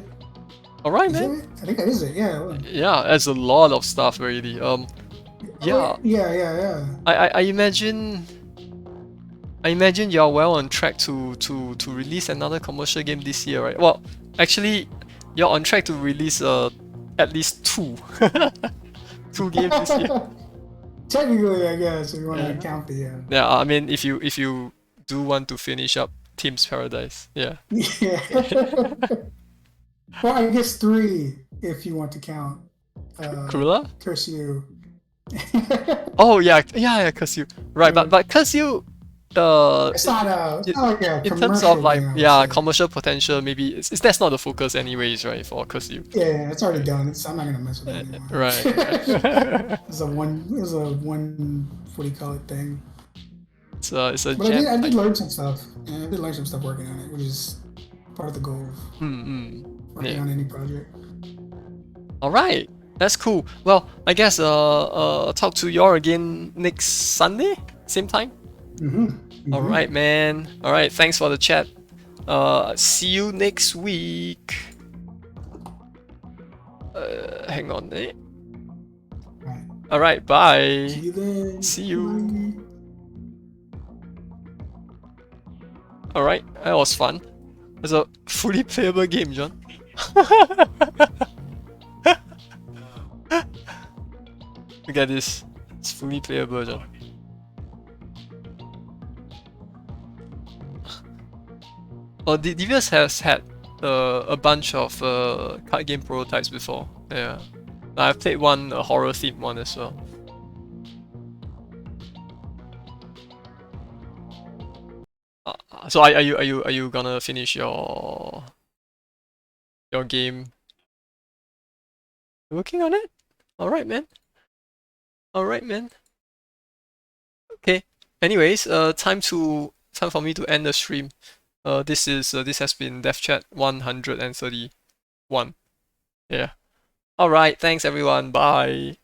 All right, Is man. that it? I think that is it. Yeah. Well, Yeah, that's a lot of stuff already. Yeah. Yeah. I imagine you're well on track to release another commercial game this year, right? Well, actually, you're on track to release at least two games this year. Technically, I guess if you want to count the Yeah, I mean, if you do want to finish up Team's Paradise, yeah. yeah. Well, I guess 3 if you want to count. Cruella? Curse you. Oh yeah, curse you. Right, but curse you. It's not like a In terms of like commercial game, I would say. commercial potential, maybe that's not the focus anyways, right? For curse you. Yeah, it's already done. I'm not gonna mess with it anymore. Right. It's a one. What do you call it thing? It's a But gem. I did learn some stuff. Yeah, I did learn some stuff working on it, which is part of the goal of working on any project. All right, that's cool. Well, I guess talk to you all again next Sunday, same time. All right, man. All right, thanks for the chat. See you next week. Hang on, eh? Right. All right, bye. See you then. See you. Bye. All right, that was fun. It's a fully playable game, John. Look at this. It's fully playable, John. Oh, Devious has had a bunch of card game prototypes before. Yeah, I've played one, a horror themed one as well. So are you gonna finish your game? You working on it? All right, man. All right, man. Okay. Anyways, time for me to end the stream. This has been Dev Chat 131. Yeah. All right. Thanks everyone. Bye.